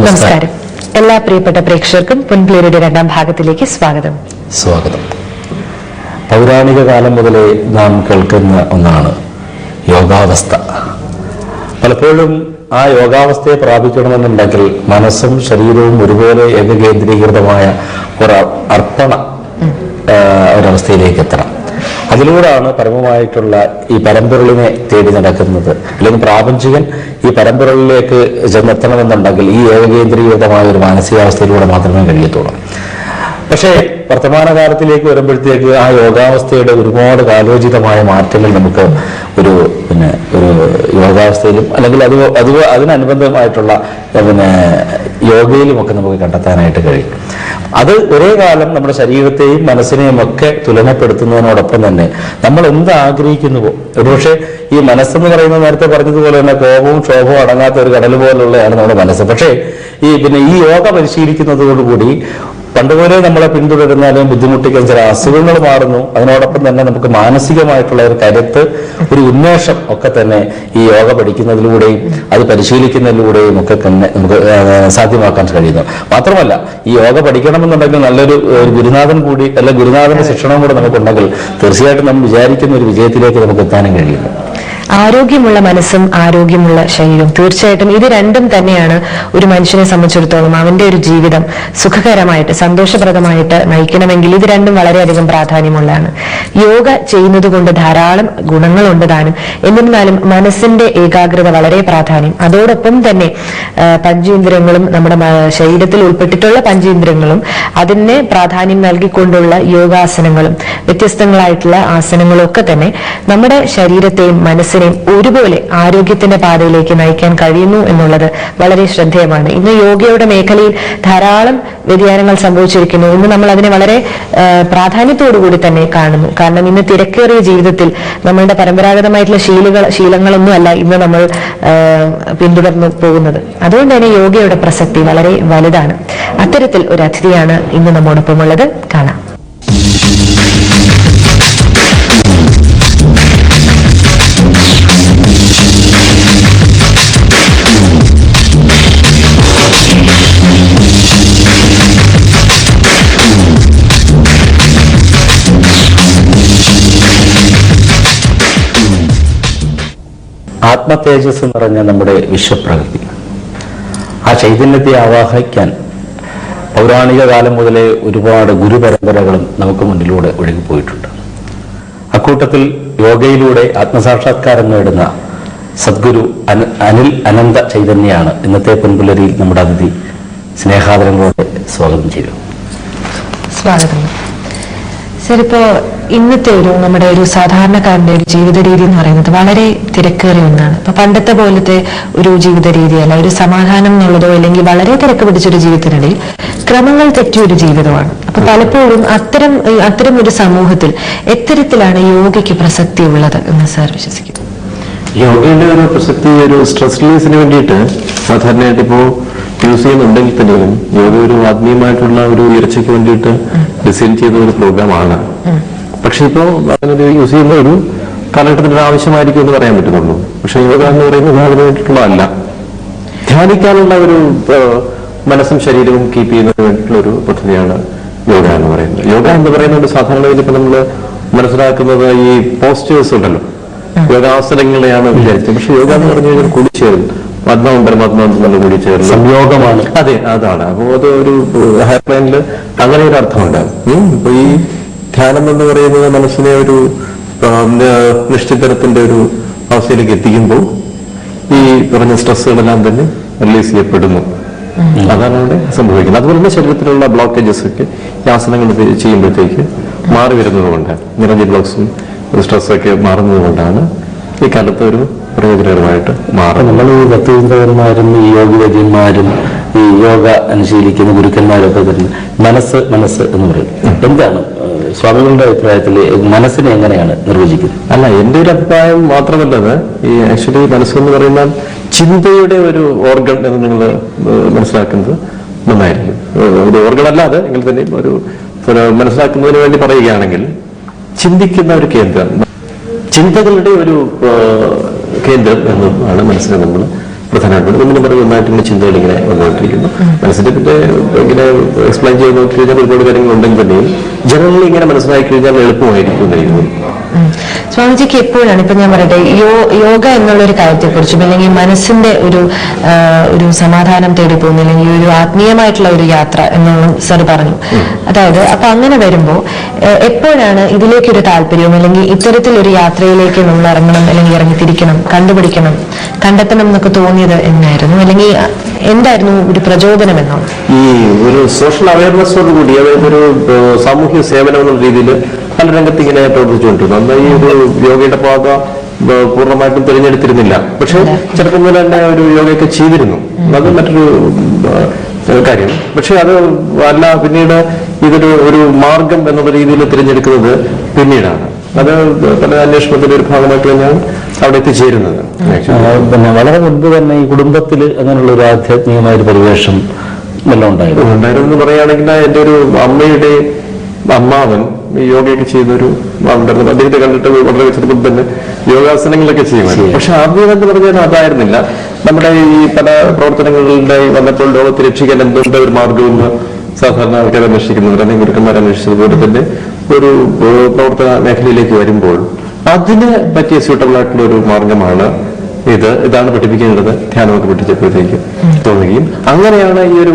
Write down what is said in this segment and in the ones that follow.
നമസ്കാരം. എല്ലാ പ്രിയപ്പെട്ട പ്രേക്ഷകർക്കും പൊൻപിളരിയുടെ രണ്ടാം ഭാഗത്തിലേക്ക് സ്വാഗതം. പൗരാണിക കാലം മുതലേ നാം കേൾക്കുന്ന ഒന്നാണ് യോഗാവസ്ഥ. പലപ്പോഴും ആ യോഗാവസ്ഥയെ പ്രാപിക്കണമെന്നുണ്ടെങ്കിൽ മനസ്സും ശരീരവും ഒരുപോലെ ഏകകേന്ദ്രീകൃതമായ ഒരർപ്പണ ഒരവസ്ഥയിലേക്ക് എത്തണം. അതിലൂടെയാണ് പരമമായിട്ടുള്ള ഈ പരമ്പൊരുളിനെ തേടി നടക്കുന്നത്. അല്ലെങ്കിൽ പ്രാപഞ്ചികൻ ഈ പരമ്പൊരുളിലേക്ക് ചെന്നെത്തണമെന്നുണ്ടെങ്കിൽ ഈ ഏകകേന്ദ്രീകൃതമായ ഒരു മാനസികാവസ്ഥയിലൂടെ മാത്രമേ കഴിയത്തുള്ളൂ. പക്ഷേ വർത്തമാനകാലത്തിലേക്ക് വരുമ്പോഴത്തേക്ക് ആ യോഗാവസ്ഥയുടെ ഒരുപാട് കാലോചിതമായ മാറ്റങ്ങൾ നമുക്ക് ഒരു യോഗാവസ്ഥയിലും അല്ലെങ്കിൽ അതിനനുബന്ധമായിട്ടുള്ള യോഗയിലുമൊക്കെ നമുക്ക് കണ്ടെത്താനായിട്ട് കഴിയും. അത് ഒരേ കാലം നമ്മുടെ ശരീരത്തെയും മനസ്സിനെയും ഒക്കെ തുലനപ്പെടുത്തുന്നതിനോടൊപ്പം തന്നെ നമ്മൾ എന്ത് ആഗ്രഹിക്കുന്നുവോ, ഒരുപക്ഷെ ഈ മനസ്സെന്ന് പറയുന്നത് നേരത്തെ പറഞ്ഞതുപോലെ തന്നെ കോപവും ക്ഷോഭവും അടങ്ങാത്ത ഒരു കടൽ പോലുള്ളതാണ് നമ്മുടെ മനസ്സ്. പക്ഷേ ഈ യോഗ പരിശീലിക്കുന്നതോടുകൂടി പണ്ടുപോലെ നമ്മളെ പിന്തുടരുന്നാലും ബുദ്ധിമുട്ടിക്കാൻ ചില അസുഖങ്ങൾ മാറുന്നു. അതിനോടൊപ്പം തന്നെ നമുക്ക് മാനസികമായിട്ടുള്ള ഒരു കരുത്ത്, ഒരു ഉന്മേഷം ഒക്കെ തന്നെ ഈ യോഗ പഠിക്കുന്നതിലൂടെയും അത് പരിശീലിക്കുന്നതിലൂടെയും ഒക്കെ തന്നെ നമുക്ക് സാധ്യമാക്കാൻ കഴിയുന്നു. മാത്രമല്ല ഈ യോഗ പഠിക്കണമെന്നുണ്ടെങ്കിൽ നല്ലൊരു ഗുരുനാഥൻ കൂടി അല്ലെങ്കിൽ ഗുരുനാഥന്റെ ശിക്ഷണം കൂടെ നമുക്കുണ്ടെങ്കിൽ തീർച്ചയായിട്ടും നമ്മൾ വിചാരിക്കുന്ന ഒരു വിജയത്തിലേക്ക് നമുക്ക് എത്താനും കഴിയുന്നു. ആരോഗ്യമുള്ള മനസ്സും ആരോഗ്യമുള്ള ശരീരവും, തീർച്ചയായിട്ടും ഇത് രണ്ടും തന്നെയാണ് ഒരു മനുഷ്യനെ സംബന്ധിച്ചിടത്തോളം അവന്റെ ഒരു ജീവിതം സുഖകരമായിട്ട് സന്തോഷപ്രദമായിട്ട് നയിക്കണമെങ്കിൽ ഇത് രണ്ടും വളരെയധികം പ്രാധാന്യമുള്ളതാണ്. യോഗ ചെയ്യുന്നത് കൊണ്ട് ധാരാളം ഗുണങ്ങളുണ്ട് താനും. എന്നിരുന്നാലും മനസ്സിന്റെ ഏകാഗ്രത വളരെ പ്രാധാന്യം. അതോടൊപ്പം തന്നെ പഞ്ചേന്ദ്രിയങ്ങളും നമ്മുടെ ശരീരത്തിൽ ഉൾപ്പെട്ടിട്ടുള്ള പഞ്ചേന്ദ്രിയങ്ങളും അതിനെ പ്രാധാന്യം നൽകിക്കൊണ്ടുള്ള യോഗാസനങ്ങളും വ്യത്യസ്തങ്ങളായിട്ടുള്ള ആസനങ്ങളും ഒക്കെ തന്നെ നമ്മുടെ ശരീരത്തെയും മനസ്സിനെയും ഒരുപോലെ ആരോഗ്യത്തിന്റെ പാതയിലേക്ക് നയിക്കാൻ കഴിയുന്നു എന്നുള്ളത് വളരെ ശ്രദ്ധേയമാണ്. ഇന്ന് യോഗയുടെ മേഖലയിൽ ധാരാളം വ്യതിയാനങ്ങൾ സംഭവിച്ചിരിക്കുന്നു. ഇന്ന് നമ്മൾ അതിനെ വളരെ പ്രാധാന്യത്തോടുകൂടി തന്നെ കാണുന്നു. കാരണം ഇന്ന് തിരക്കേറിയ ജീവിതത്തിൽ നമ്മളുടെ പരമ്പരാഗതമായിട്ടുള്ള ശീലങ്ങളൊന്നും അല്ല ഇന്ന് നമ്മൾ പിന്തുടർന്നു പോകുന്നത്. അതുകൊണ്ട് തന്നെ യോഗയുടെ പ്രസക്തി വളരെ വലുതാണ്. അത്തരത്തിൽ ഒരു അതിഥിയാണ് ഇന്ന് നമ്മോടൊപ്പം ഉള്ളത്. കാണാം. ആത്മതേജസ് നിറഞ്ഞ നമ്മുടെ വിശ്വപ്രകൃതി, ആ ചൈതന്യത്തെ ആവാഹിക്കാൻ പൗരാണിക കാലം മുതലേ ഒരുപാട് ഗുരുപരമ്പരകളും നമുക്ക് മുന്നിലൂടെ ഒഴുകിപ്പോയിട്ടുണ്ട്. അക്കൂട്ടത്തിൽ യോഗയിലൂടെ ആത്മസാക്ഷാത്കാരം നേടുന്ന സദ്ഗുരു അനിൽ അനന്ത ചൈതന്യാണ് ഇന്നത്തെ പൊൻപുലരിയിൽ നമ്മുടെ അതിഥി. സ്നേഹാദരങ്ങളോടെ സ്വാഗതം ചെയ്തു. സ്വാഗതം സർ. ഇപ്പോ ഇന്നത്തെ നമ്മുടെ ഒരു സാധാരണക്കാരന്റെ ഒരു ജീവിത രീതി എന്ന് പറയുന്നത് വളരെ തിരക്കേറിയ ഒന്നാണ്. ഇപ്പൊ പണ്ടത്തെ പോലത്തെ ഒരു ജീവിത രീതിയല്ല. ഒരു സമാധാനം എന്നുള്ളതോ അല്ലെങ്കിൽ വളരെ തിരക്ക് പിടിച്ചൊരു ജീവിതത്തിനിടയിൽ ക്രമങ്ങൾ തെറ്റിയൊരു ജീവിതമാണ്. അപ്പൊ പലപ്പോഴും അത്തരം ഒരു സമൂഹത്തിൽ എത്തരത്തിലാണ് യോഗയ്ക്ക് പ്രസക്തി ഉള്ളത് എന്ന് സാർ വിശ്വസിക്കുന്നു? യോഗയുടെ ഒരു പ്രസക്തി ഒരു സ്ട്രെസ് റിലീസിന് വേണ്ടിയിട്ട് സാധാരണയായിട്ട് ഇപ്പോ യൂസ് ചെയ്യുന്നുണ്ടെങ്കിൽ തന്നെയും യോഗ ഒരു ആത്മീയമായിട്ടുള്ള ഒരു ഉയർച്ചയ്ക്ക് വേണ്ടിയിട്ട് ഡിസൈൻ ചെയ്ത ഒരു പ്രോഗ്രാമാണ്. പക്ഷെ ഇപ്പോ അങ്ങനെ യൂസ് ചെയ്യുന്ന ഒരു കാലഘട്ടത്തിന് ആവശ്യമായിരിക്കും എന്ന് പറയാൻ പറ്റുന്നുള്ളൂ. പക്ഷെ യോഗ എന്ന് പറയുന്നത് അതിന് വേണ്ടിയിട്ടുള്ളതല്ല. ധ്യാനിക്കാനുള്ള ഒരു മനസ്സും ശരീരവും കീപ്പ് ചെയ്യുന്നതിന് വേണ്ടിയിട്ടുള്ള ഒരു പദ്ധതിയാണ് യോഗ എന്ന് പറയുന്നത്. യോഗ എന്ന് പറയുന്നത് സാധാരണ ഇപ്പൊ നമ്മൾ മനസ്സിലാക്കുന്നത് ഈ പോസ്റ്റേഴ്സ് ഉണ്ടല്ലോ, യോഗാസനങ്ങളെയാണ് വിചാരിച്ചത്. പക്ഷെ യോഗ എന്ന് പറഞ്ഞു കഴിഞ്ഞാൽ കൂടിച്ചേരൽ, പത്മാവും പരമാത്മാവും നല്ല കൂടിച്ചേരൽ സംയോഗമാണ്. അതെ, അതാണ്. അപ്പോൾ അത് ഒരു ഹയർ പ്ലാനിൽ അങ്ങനെ ഒരു അർത്ഥമുണ്ട്. ഇപ്പൊ ഈ ധ്യാനം എന്ന് പറയുന്നത് മനസ്സിനെ ഒരു നിശ്ചിതരത്തിന്റെ ഒരു അവസ്ഥയിലേക്ക് എത്തിക്കുമ്പോൾ ഈ പറഞ്ഞ സ്ട്രെസ്സുകളെല്ലാം തന്നെ റിലീസ് ചെയ്യപ്പെടുന്നു. അതാണ് അവിടെ സംഭവിക്കുന്നത്. അതുപോലെ തന്നെ ശരീരത്തിലുള്ള ബ്ലോക്കേജസ് ഒക്കെ ഈ ആസനങ്ങൾ ചെയ്യുമ്പോഴത്തേക്ക് മാറി വരുന്നത് കൊണ്ട് നിരഞ്ജി ബ്ലോക്സും സ്ട്രെസ്സൊക്കെ മാറുന്നത് കൊണ്ടാണ് ഈ കാലത്ത് ഒരു പ്രയോജനകരമായിട്ട് മാറും. നമ്മൾ ഈ ഭക്തിചിന്തകന്മാരും ഈ യോഗിവര്യന്മാരും ഈ യോഗ അനുശീലിക്കുന്ന ഗുരുക്കന്മാരൊക്കെ തന്നെ മനസ്സ് എന്ന് പറയും. എന്താണ് സ്വാമികളുടെ അഭിപ്രായത്തിൽ മനസ്സിനെ എങ്ങനെയാണ് നിർവചിക്കുന്നത്? അല്ല, എന്റെ ഒരു അഭിപ്രായം മാത്രമല്ലത്. ഈ ആക്ച്വലി മനസ്സെന്ന് പറയുന്ന ചിന്തയുടെ ഒരു ഓർഗൻ എന്ന് നിങ്ങൾ മനസ്സിലാക്കുന്നത് നന്നായിരിക്കും. ഒരു ഓർഗൻ അല്ലാതെ എങ്കിൽ തന്നെ ഒരു മനസ്സിലാക്കുന്നതിന് വേണ്ടി പറയുകയാണെങ്കിൽ ചിന്തിക്കുന്ന ഒരു കേന്ദ്രം, ചിന്തകളുടെ ഒരു കേന്ദ്രം എന്നാണ് മനസ്സിനെ നമ്മൾ പ്രധാനമായിട്ട് ഒന്നിനും പറഞ്ഞ് നന്നായിട്ട് ചിന്തകൾ ഇങ്ങനെ വന്നുകൊണ്ടിരിക്കുന്നു. മനസ്സിന്റെ പിന്നെ ഇങ്ങനെ എക്സ്പ്ലെയിൻ ചെയ്ത് നോക്കി കഴിഞ്ഞാൽ ഒരുപാട് കാര്യങ്ങൾ ഉണ്ടെങ്കിൽ തന്നെയും ജനറലി ഇങ്ങനെ മനസ്സിലാക്കി കഴിഞ്ഞാൽ എളുപ്പമായിരിക്കും എന്നായിരുന്നു. സ്വാമിജിക്ക് എപ്പോഴാണ്, ഇപ്പൊ ഞാൻ പറയട്ടെ, യോഗ എന്നുള്ള ഒരു കാര്യത്തെക്കുറിച്ചും അല്ലെങ്കിൽ മനസ്സിന്റെ ഒരു സമാധാനം തേടി പോകുന്ന അല്ലെങ്കിൽ ഒരു ആത്മീയമായിട്ടുള്ള ഒരു യാത്ര എന്നുള്ള സർ പറഞ്ഞു. അതായത് അപ്പൊ അങ്ങനെ വരുമ്പോ എപ്പോഴാണ് ഇതിലേക്കൊരു താല്പര്യവും അല്ലെങ്കിൽ ഇത്തരത്തിലൊരു യാത്രയിലേക്ക് നമ്മൾ ഇറങ്ങണം അല്ലെങ്കിൽ ഇറങ്ങിത്തിരിക്കണം, കണ്ടെത്തണം എന്നൊക്കെ തോന്നിയത് എന്നായിരുന്നു, അല്ലെങ്കിൽ എന്തായിരുന്നു ഒരു പ്രചോദനം എന്നോ? ഈ ഒരു സോഷ്യൽ അവയർനെസ്സോടുകൂടി, അതായത് ഒരു സാമൂഹ്യ സേവനം എന്നുള്ള രീതിയിൽ പല രംഗത്ത് ഇങ്ങനെ പ്രവർത്തിച്ചുകൊണ്ടിരുന്നു. അന്ന് ഈ ഒരു യോഗയുടെ പാത പൂർണ്ണമായിട്ടും തിരഞ്ഞെടുത്തിരുന്നില്ല. പക്ഷെ ചെറുപ്പം മുതൽ തന്നെ ഒരു യോഗയൊക്കെ ചെയ്തിരുന്നു. അത് മറ്റൊരു കാര്യം. പക്ഷെ അത് അല്ല, പിന്നീട് ഒരു മാർഗം എന്നുള്ള രീതിയിൽ തിരഞ്ഞെടുക്കുന്നത് പിന്നീടാണ്. അത് പല അന്വേഷണത്തിന്റെ ഒരു ഭാഗമായിട്ട് ഞാൻ അവിടെ എത്തിച്ചേരുന്നത്. പിന്നെ വളരെ മുൻപ് തന്നെ ഈ കുടുംബത്തിൽ അങ്ങനെയുള്ള ഒരു ആധ്യാത്മികമായ ഒരു പരിവേഷം എല്ലാം ഉണ്ടായിരുന്നു പറയുകയാണെങ്കിൽ എന്റെ ഒരു അമ്മയുടെ അമ്മാവൻ യോഗയൊക്കെ ചെയ്യുന്നൊരു ഉണ്ടായിരുന്നു. അദ്ദേഹത്തെ കണ്ടിട്ട് വളരെ ചെറുപ്പം തന്നെ യോഗാസനങ്ങളൊക്കെ ചെയ്യുമായിരുന്നു. പക്ഷെ ആദ്യം എന്ന് പറഞ്ഞാൽ അതായിരുന്നില്ല. നമ്മുടെ ഈ പല പ്രവർത്തനങ്ങളുടെ വന്നപ്പോൾ ലോകത്തെ രക്ഷിക്കാൻ എന്തുകൊണ്ട് ഒരു മാർഗവും സാധാരണ ആൾക്കാർ അന്വേഷിക്കുന്നവർ അല്ലെങ്കിൽ ഗുരുക്കന്മാർ അന്വേഷിച്ചതുപോലെ തന്നെ ഒരു പ്രവർത്തന മേഖലയിലേക്ക് വരുമ്പോൾ അതിന് പറ്റിയ സ്യൂട്ടബിൾ ആയിട്ടുള്ള ഒരു മാർഗമാണ് ഇതാണ് പഠിപ്പിക്കേണ്ടത്. ധ്യാനമൊക്കെ പഠിച്ചപ്പോഴത്തേക്ക് തോന്നുകയും അങ്ങനെയാണ് ഈ ഒരു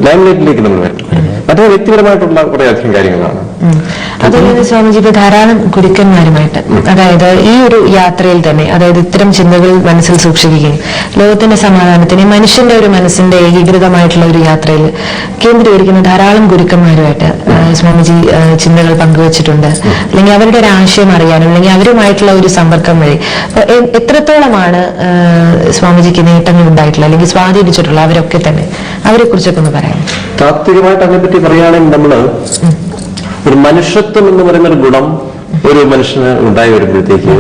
ലൈംലൈറ്റിലേക്ക് നമ്മൾ വരുന്നത്. അത് വ്യക്തിപരമായിട്ടുള്ള കുറെ അധികം കാര്യങ്ങളാണ്. അതുപോലെ സ്വാമിജി ഇപ്പൊ ധാരാളം ഗുരുക്കന്മാരുമായിട്ട്, അതായത് ഈ ഒരു യാത്രയിൽ തന്നെ, അതായത് ഇത്തരം ചിന്തകൾ മനസ്സിൽ സൂക്ഷിക്കുകയും ലോകത്തിന്റെ സമാധാനത്തിന് മനുഷ്യന്റെ ഒരു മനസ്സിന്റെ ഏകീകൃതമായിട്ടുള്ള ഒരു യാത്രയിൽ കേന്ദ്രീകരിക്കുന്ന ധാരാളം ഗുരുക്കന്മാരുമായിട്ട് സ്വാമിജി ചിന്തകൾ പങ്കുവച്ചിട്ടുണ്ട്. അല്ലെങ്കിൽ അവരുടെ ഒരു ആശയം അറിയാനും അല്ലെങ്കിൽ അവരുമായിട്ടുള്ള ഒരു സമ്പർക്കം വഴി എത്രത്തോളമാണ് സ്വാമിജിക്ക് നേട്ടങ്ങൾ ഉണ്ടായിട്ടുള്ള അല്ലെങ്കിൽ സ്വാധീനിച്ചിട്ടുള്ള അവരൊക്കെ തന്നെ, അവരെ കുറിച്ചൊക്കെ ഒന്ന് പറയാം. താത്വികമായിട്ട് അതിനെപ്പറ്റി പറയുകയാണെങ്കിൽ നമ്മള് ഒരു മനുഷ്യത്വം എന്ന് പറയുന്ന ഒരു ഗുണം ഒരു മനുഷ്യന് ഉണ്ടായി വരുമ്പോഴത്തേക്ക്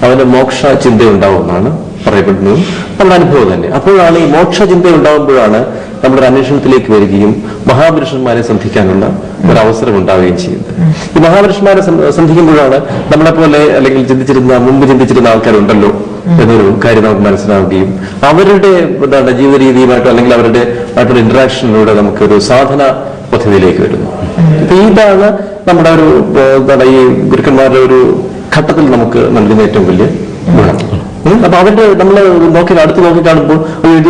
അവന് മോക്ഷ ചിന്ത ഉണ്ടാവുമെന്നാണ് പറയപ്പെടുന്നതും നമ്മുടെ അനുഭവം തന്നെ. അപ്പോഴാണ് ഈ മോക്ഷ ചിന്ത ഉണ്ടാകുമ്പോഴാണ് നമ്മുടെ അന്വേഷണത്തിലേക്ക് വരികയും മഹാപുരുഷന്മാരെ സന്ധിക്കാനുള്ള ഒരു അവസരം ഉണ്ടാവുകയും ചെയ്യുന്നത്. ഈ മഹാപുരുഷന്മാരെ സന്ധിക്കുമ്പോഴാണ് നമ്മളെപ്പോലെ അല്ലെങ്കിൽ മുമ്പ് ചിന്തിച്ചിരുന്ന ആൾക്കാരുണ്ടല്ലോ എന്നൊരു കാര്യം നമുക്ക് മനസ്സിലാവുകയും അവരുടെ ജീവിത രീതിയുമായിട്ടോ അല്ലെങ്കിൽ അവരുടെ ആയിട്ടുള്ള ഇന്ററാക്ഷനിലൂടെ നമുക്കൊരു സാധന പദ്ധതിയിലേക്ക് വരുന്നു. ഇപ്പൊ ഇതാണ് നമ്മുടെ ഒരു ഈ ഗുരുക്കന്മാരുടെ ഒരു ഘട്ടത്തിൽ നമുക്ക് നൽകുന്ന ഏറ്റവും വലിയ ഗുണം. അപ്പൊ അവരുടെ നമ്മൾ അടുത്ത് നോക്കി കാണുമ്പോൾ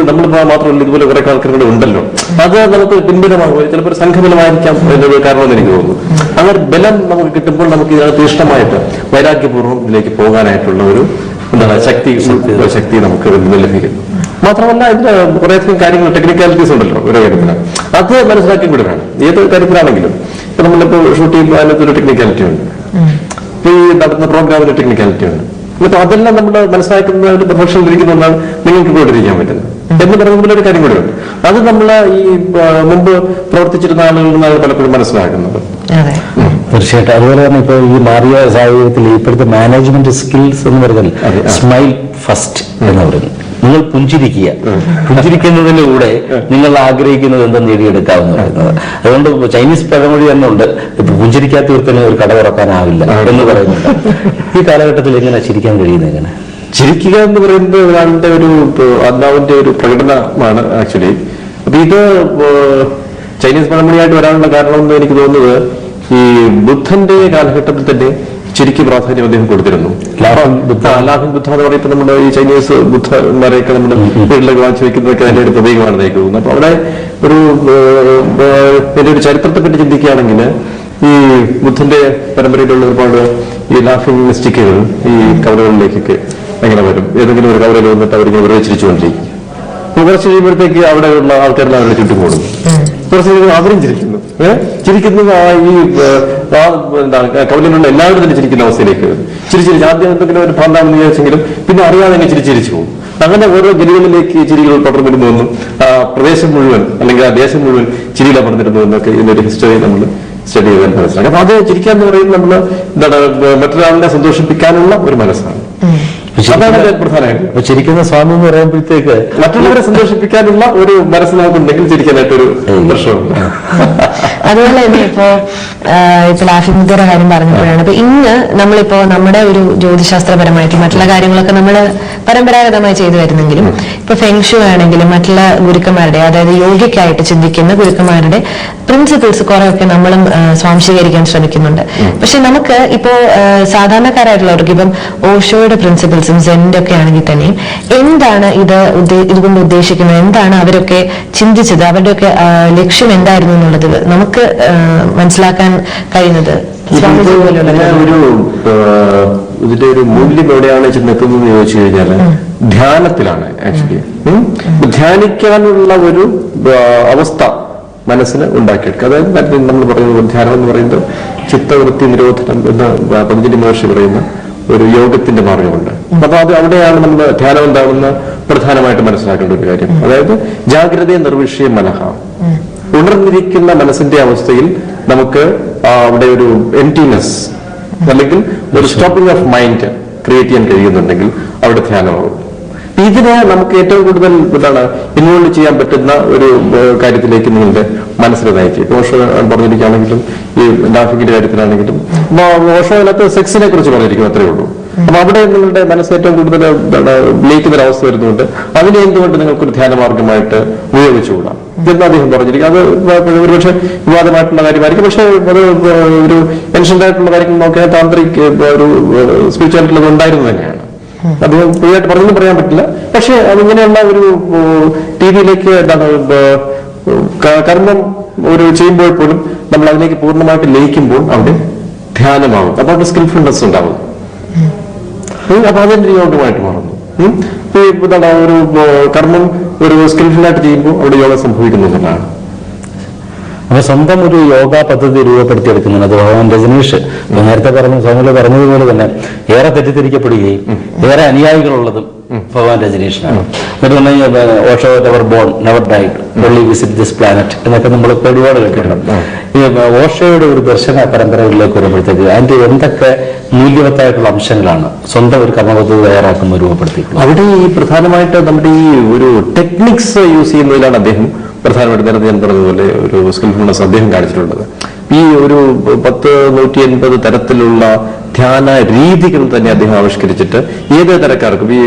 നമ്മൾ മാത്രമല്ല ഇതുപോലെ കുറെ ആൾക്കാരുടെ ഉണ്ടല്ലോ, അത് നമുക്ക് പിൻബലമാകും. ചിലപ്പോൾ ഒരു സംഘബലമായിരിക്കാം എന്നൊരു കാരണമെന്ന് എനിക്ക് തോന്നുന്നു. അങ്ങനെ ബലം നമുക്ക് കിട്ടുമ്പോൾ നമുക്ക് ഇതിനകത്ത് ഇഷ്ടമായിട്ട് വൈരാഗ്യപൂർവ്വം ഇതിലേക്ക് പോകാനായിട്ടുള്ള ഒരു ശക്തി നമുക്ക് ലഭിക്കുന്നു. മാത്രമല്ല ഇതിന് കുറേയധികം കാര്യങ്ങൾ ടെക്നിക്കാലിറ്റീസ് ഉണ്ടല്ലോ ഓരോ കാര്യത്തിന്. അത് മനസ്സിലാക്കി കൂടെ വേണം. ഏത് കാര്യത്തിലാണെങ്കിലും ഇപ്പൊ നമ്മളിപ്പോ ഷൂട്ട് ചെയ്യുമ്പോൾ അതിനകത്തൊരു ടെക്നിക്കാലിറ്റി ഉണ്ട്, ഈ നടത്തുന്ന പ്രോഗ്രാമിന് ടെക്നിക്കാലിറ്റി ഉണ്ട്. അപ്പൊ അതെല്ലാം നമ്മൾ മനസ്സിലാക്കുന്ന ഒരു പ്രൊഫഷനിൽ ഇരിക്കുന്നതാണ് നിങ്ങൾക്ക് പോയിട്ടിരിക്കാൻ പറ്റുന്നത് എന്ന് പറയുമ്പോൾ ഒരു കാര്യം കൂടെ ഉണ്ട്. അത് നമ്മൾ ഈ മുമ്പ് പ്രവർത്തിച്ചിരുന്ന ആളുകളിൽ നിന്നാണ് പലപ്പോഴും മനസ്സിലാക്കുന്നത്. തീർച്ചയായിട്ടും. അതുപോലെ തന്നെ ഇപ്പൊ ഈ മാറിയ സാഹചര്യത്തിൽ ഇപ്പോഴത്തെ മാനേജ്മെന്റ് സ്കിൽസ് എന്ന് പറഞ്ഞാൽ സ്മൈൽ ഫസ്റ്റ് എന്ന് പറയുന്നത്. നിങ്ങൾ പുഞ്ചിരിക്കുന്നതിലൂടെ നിങ്ങൾ ആഗ്രഹിക്കുന്നത് എന്തെന്ന് നേടിയെടുക്കാമെന്ന് പറയുന്നത്. അതുകൊണ്ട് ചൈനീസ് പഴമൊഴി തന്നെ ഉണ്ട്, ഇപ്പൊ പുഞ്ചിരിക്കാത്തവർക്കിന് ഒരു കട തുറക്കാനാവില്ല എന്ന് പറയുന്നുണ്ട്. ഈ കാലഘട്ടത്തിൽ എങ്ങനെ ചിരിക്കാൻ കഴിയുന്നത്? എങ്ങനെ ചിരിക്കുക എന്ന് പറയുന്നത് ഒരാളുടെ ഒരു ആത്മാവിന്റെ ഒരു പ്രകടനമാണ് ആക്ച്വലി. അപ്പൊ ഇത് ചൈനീസ് പഴമൊഴിയായിട്ട് വരാനുള്ള കാരണം എന്ന് എനിക്ക് തോന്നുന്നത് ഈ ബുദ്ധന്റെ കാലഘട്ടത്തിൽ തന്നെ ചിരിക്ക് പ്രാധാന്യം അദ്ദേഹം കൊടുത്തിരുന്നു. ലാഫിംഗ് ബുദ്ധ എന്ന് പറയുമ്പോൾ നമ്മുടെ ഈ ചൈനീസ് ബുദ്ധന്മാരെയൊക്കെ നമ്മുടെ വീട്ടിലൊക്കെ വാങ്ങിച്ചു വെക്കുന്നതൊക്കെ അതിന്റെ ഒരു പ്രതീകമാണ് എനിക്ക് തോന്നുന്നത്. അപ്പൊ അവിടെ ഒരു ചരിത്രത്തെ പറ്റി ചിന്തിക്കുകയാണെങ്കിൽ ഈ ബുദ്ധന്റെ പരമ്പരയിലുള്ള ഒരുപാട് ഈ ലാഫിംഗ് മിസ്റ്റിക്കുകൾ ഈ കവലകളിലേക്കൊക്കെ എങ്ങനെ വരും. ഏതെങ്കിലും ഒരു കവലയിൽ വന്നിട്ട് അവരിങ്ങനെ വെറുതെ ചിരിച്ചുകൊണ്ടിരിക്കും. കുറച്ച് കഴിയുമ്പോഴത്തേക്ക് അവിടെയുള്ള ആൾക്കാരെല്ലാം അവരുടെ ചുറ്റും കൂടും. കുറച്ച് കഴിയുമ്പോൾ അവരും ചിരിക്കുന്നത് ഈ കവലിലുള്ള എല്ലാവരും തന്നെ ചിരിക്കുന്ന അവസ്ഥയിലേക്ക് ചിരിച്ചിരിച്ച് ആദ്യം എന്തെങ്കിലും ഒരു പ്രാന്താമെന്ന് വിചാരിച്ചെങ്കിലും പിന്നെ അറിയാതെ തന്നെ ചിരിച്ചിരിച്ചു പോകും. അങ്ങനെ ഓരോ ഗലികളിലേക്ക് ചിരികൾ പടർന്നിരുന്നു എന്നും പ്രദേശം മുഴുവൻ അല്ലെങ്കിൽ ആ ദേശം മുഴുവൻ ചിരിയിൽ പടർന്നിരുന്നു എന്നൊക്കെ ഇതിന്റെ ഹിസ്റ്ററി നമ്മൾ സ്റ്റഡി ചെയ്താൽ മനസ്സിലാക്കാം. അപ്പൊ അത് ചിരിക്കാന്ന് പറയുന്നത് നമ്മൾ മറ്റൊരാളിനെ സന്തോഷിപ്പിക്കാനുള്ള ഒരു മനസ്സാണ്. അതാണ് പ്രധാനമായിട്ട്. അപ്പൊ ചിരിക്കുന്ന സ്വാമി എന്ന് പറയുമ്പോഴത്തേക്ക് മറ്റുള്ളവരെ സന്തോഷിപ്പിക്കാനുള്ള ഒരു മനസ്സിലാകുന്നുണ്ടെങ്കിൽ ചിരിക്കാനായിട്ടൊരു പ്രശ്നമുണ്ട്. അതുപോലെ തന്നെ ഇപ്പോ ലാഫിംഗ് കാര്യം പറഞ്ഞപ്പോഴാണ്, അപ്പൊ ഇന്ന് നമ്മളിപ്പോ നമ്മുടെ ഒരു ജ്യോതിശാസ്ത്രപരമായിട്ട് മറ്റുള്ള കാര്യങ്ങളൊക്കെ നമ്മൾ പരമ്പരാഗതമായി ചെയ്തു വരുന്നെങ്കിലും ഇപ്പൊ ഫെങ്ഷു ആണെങ്കിലും മറ്റുള്ള ഗുരുക്കന്മാരുടെ, അതായത് യോഗിക്കായിട്ട് ചിന്തിക്കുന്ന ഗുരുക്കന്മാരുടെ പ്രിൻസിപ്പിൾസ് കുറെയൊക്കെ നമ്മളും സ്വാംശീകരിക്കാൻ ശ്രമിക്കുന്നുണ്ട്. പക്ഷെ നമുക്ക് ഇപ്പോ സാധാരണക്കാരായിട്ടുള്ളവർക്ക് ഇപ്പം ഓഷോയുടെ പ്രിൻസിപ്പിൾസും സെന്റെ ഒക്കെ ആണെങ്കിൽ തന്നെയും എന്താണ് ഇതുകൊണ്ട് ഉദ്ദേശിക്കുന്നത്, എന്താണ് അവരൊക്കെ ചിന്തിച്ചത്, അവരുടെയൊക്കെ ലക്ഷ്യം എന്തായിരുന്നു എന്നുള്ളത് നമുക്ക് മനസ്സിലാക്കാൻ കഴിയുന്നത് ഇതിന്റെ ഒരു മൂല്യം എവിടെയാണ് ചെന്നെത്തുന്നത് ചോദിച്ചു കഴിഞ്ഞാല് ധ്യാനത്തിലാണ്. ആക്ച്വലി ധ്യാനിക്കാനുള്ള ഒരു അവസ്ഥ മനസ്സിന് ഉണ്ടാക്കിയെടുക്കുക. അതായത് നമ്മൾ പറയുന്നത് ധ്യാനം എന്ന് പറയുന്നത് ചിത്തവൃത്തി നിരോധനം എന്ന് പതഞ്ജലി മഹർഷി പറയുന്ന ഒരു യോഗത്തിന്റെ മാർഗമുണ്ട്. അപ്പൊ അവിടെയാണ് നമ്മൾ ധ്യാനം എന്താണെന്ന് പ്രധാനമായിട്ട് മനസ്സിലാക്കേണ്ട ഒരു കാര്യം. അതായത് ജാഗ്രതയെ നിർവിഷയം മനഃ, ഉണർന്നിരിക്കുന്ന മനസ്സിന്റെ അവസ്ഥയിൽ നമുക്ക് അവിടെ ഒരു എംപ്റ്റിനെസ് അല്ലെങ്കിൽ ഒരു സ്റ്റോപ്പിംഗ് ഓഫ് മൈൻഡ് ക്രിയേറ്റ് ചെയ്യാൻ കഴിയുന്നുണ്ടെങ്കിൽ അവിടെ ധ്യാനമാകും. ഇതിന് നമുക്ക് ഏറ്റവും കൂടുതൽ ഇൻവോൾവ് ചെയ്യാൻ പറ്റുന്ന ഒരു കാര്യത്തിലേക്ക് നിങ്ങളുടെ മനസ്സിൽ നയിക്കും. ഓഷോ പറഞ്ഞിരിക്കുകയാണെങ്കിലും ഈ ലാഫിങ്ങിന്റെ കാര്യത്തിലാണെങ്കിലും ഓഷോയിനകത്ത് സെക്സിനെ കുറിച്ച് പറഞ്ഞിരിക്കും, അത്രയേ ഉള്ളൂ. അപ്പൊ അവിടെ നിങ്ങളുടെ മനസ്സ് ഏറ്റവും കൂടുതൽ ലയിക്കുന്ന ഒരവസ്ഥ വരുന്നുണ്ട്. അതിനെ എന്തുകൊണ്ട് നിങ്ങൾക്കൊരു ധ്യാനമാർഗമായിട്ട് ഉപയോഗിച്ചുകൂടാ എന്ന് അദ്ദേഹം പറഞ്ഞിരിക്കും. അത് ഒരുപക്ഷെ വിവാദമായിട്ടുള്ള കാര്യമായിരിക്കും. പക്ഷെ അത് ഒരു ഏൻഷ്യന്റ് ആയിട്ടുള്ള കാര്യങ്ങൾ നോക്കിയാൽ താന്ത്രിക് ഒരു സ്പിരിച്വാലിറ്റി ഉണ്ടായിരുന്നു തന്നെയാണ്. അദ്ദേഹം പുതിയതായിട്ട് പറഞ്ഞൊന്നും പറയാൻ പറ്റില്ല. പക്ഷെ അതിങ്ങനെയുള്ള ഒരു രീതിയിലേക്ക് കർമ്മം ഒരു ചെയ്യുമ്പോൾ പോലും നമ്മൾ അതിലേക്ക് പൂർണ്ണമായിട്ട് ലയിക്കുമ്പോൾ അവിടെ ധ്യാനമാകും. അപ്പൊ അവിടെ സ്കിൽഫുൾനെസ് ഉണ്ടാവും. അപ്പൊ അതിന്റെ യോഗമായിട്ട് മാറുന്നു. ഒരു കർമ്മം ഒരു സ്കിൽഫുള്ളായിട്ട് ചെയ്യുമ്പോൾ അവിടെ യോഗ സംഭവിക്കുന്നതാണ്. അപ്പൊ സ്വന്തം ഒരു യോഗ പദ്ധതി രൂപപ്പെടുത്തിയെടുക്കുന്നുണ്ട്. അത് ഭഗവാൻ രജനീഷ് നേരത്തെ സ്വാമികൾ പറഞ്ഞതുപോലെ തന്നെ ഏറെ തെറ്റിദ്ധരിക്കപ്പെടുകയും ഏറെ അനുയായികളുള്ളതും ഭഗവാൻ രജനീഷിനാണ്. എന്നിട്ട് പറഞ്ഞാൽ Osho never born never died only visit this planet എന്നൊക്കെ നമ്മൾ ഒരുപാട് കേട്ടിട്ടുണ്ട്. ഈ ഓഷോയുടെ ഒരു ദർശന പരമ്പരകളിലേക്ക് വരുമ്പോഴത്തേക്ക് അതിന്റെ എന്തൊക്കെ മൂല്യവത്തായിട്ടുള്ള അംശങ്ങളാണ് സ്വന്തം ഒരു കർമ്മപദ്ധതി തയ്യാറാക്കുന്ന രൂപപ്പെടുത്തിയിട്ടുള്ളത്? അവിടെ ഈ പ്രധാനമായിട്ട് നമ്മുടെ ഈ ഒരു ടെക്നിക്സ് യൂസ് ചെയ്യുന്നതിലാണ് അദ്ദേഹം പ്രധാനമായിട്ട് നേരത്തെ ഞാൻ പറഞ്ഞതുപോലെ ഒരു സ്കിൽഫുൾനെസ് അദ്ദേഹം കാണിച്ചിട്ടുള്ളത്. ഈ ഒരു 180 തരത്തിലുള്ള ധ്യാന രീതികൾ തന്നെ അദ്ദേഹം ആവിഷ്കരിച്ചിട്ട് ഏത് തരക്കാർക്കും ഈ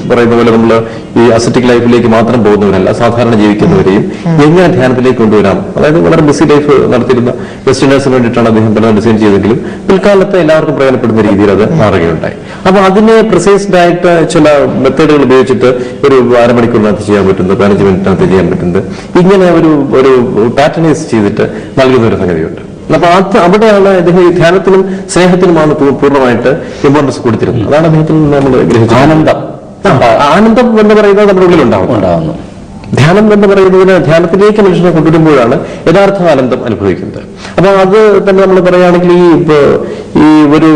പറയുന്ന പോലെ നമ്മൾ ഈ അസറ്റിക് ലൈഫിലേക്ക് മാത്രം പോകുന്നവരല്ല, സാധാരണ ജീവിക്കുന്നവരെയും എങ്ങനെ ധ്യാനത്തിലേക്ക് കൊണ്ടുവരാം. അതായത് വളരെ ബിസി ലൈഫ് നടത്തിയിരുന്ന വെസ്റ്റേണേഴ്സിന് വേണ്ടിയിട്ടാണ് അദ്ദേഹം പലതും ഡിസൈൻ ചെയ്തെങ്കിലും പിൽക്കാലത്ത് എല്ലാവർക്കും പ്രയോജനപ്പെടുന്ന രീതിയിൽ അത് മാറുകയുണ്ടായി. അപ്പൊ അതിനെ പ്രിസൈസ്ഡ് ആയിട്ട് ചില മെത്തേഡുകൾ ഉപയോഗിച്ചിട്ട് ഒരു അരമണിക്കൂറിനകത്ത് ചെയ്യാൻ പറ്റുന്നത്, 15 മിനിറ്റിനകത്ത് ചെയ്യാൻ പറ്റുന്നത്, ഇങ്ങനെ ഒരു പാറ്റേണൈസ് ചെയ്തിട്ട് നൽകുന്ന ഒരു സംഗതിയുണ്ട്. അപ്പൊ അവിടെയാണ് അദ്ദേഹം ഈ ധ്യാനത്തിനും സ്നേഹത്തിനുമാണ് പൂർണ്ണമായിട്ട് ഇമ്പോർട്ടൻസ് കൊടുത്തിരുന്നത്. അതാണ് അദ്ദേഹത്തിൽ നമ്മൾ ഗ്രഹിച്ചത്. ആനന്ദം എന്ന് പറയുന്നത് നമ്മുടെ ഉള്ളിൽ ഉണ്ടാവുന്നു. ധ്യാനം എന്ന് പറയുന്നതിന് ധ്യാനത്തിലേക്ക് മനുഷ്യനെ കൊണ്ടുവരുമ്പോഴാണ് യഥാർത്ഥ ആനന്ദം അനുഭവിക്കുന്നത്. അപ്പൊ അത് തന്നെ നമ്മൾ പറയുകയാണെങ്കിൽ ഈ ഒരു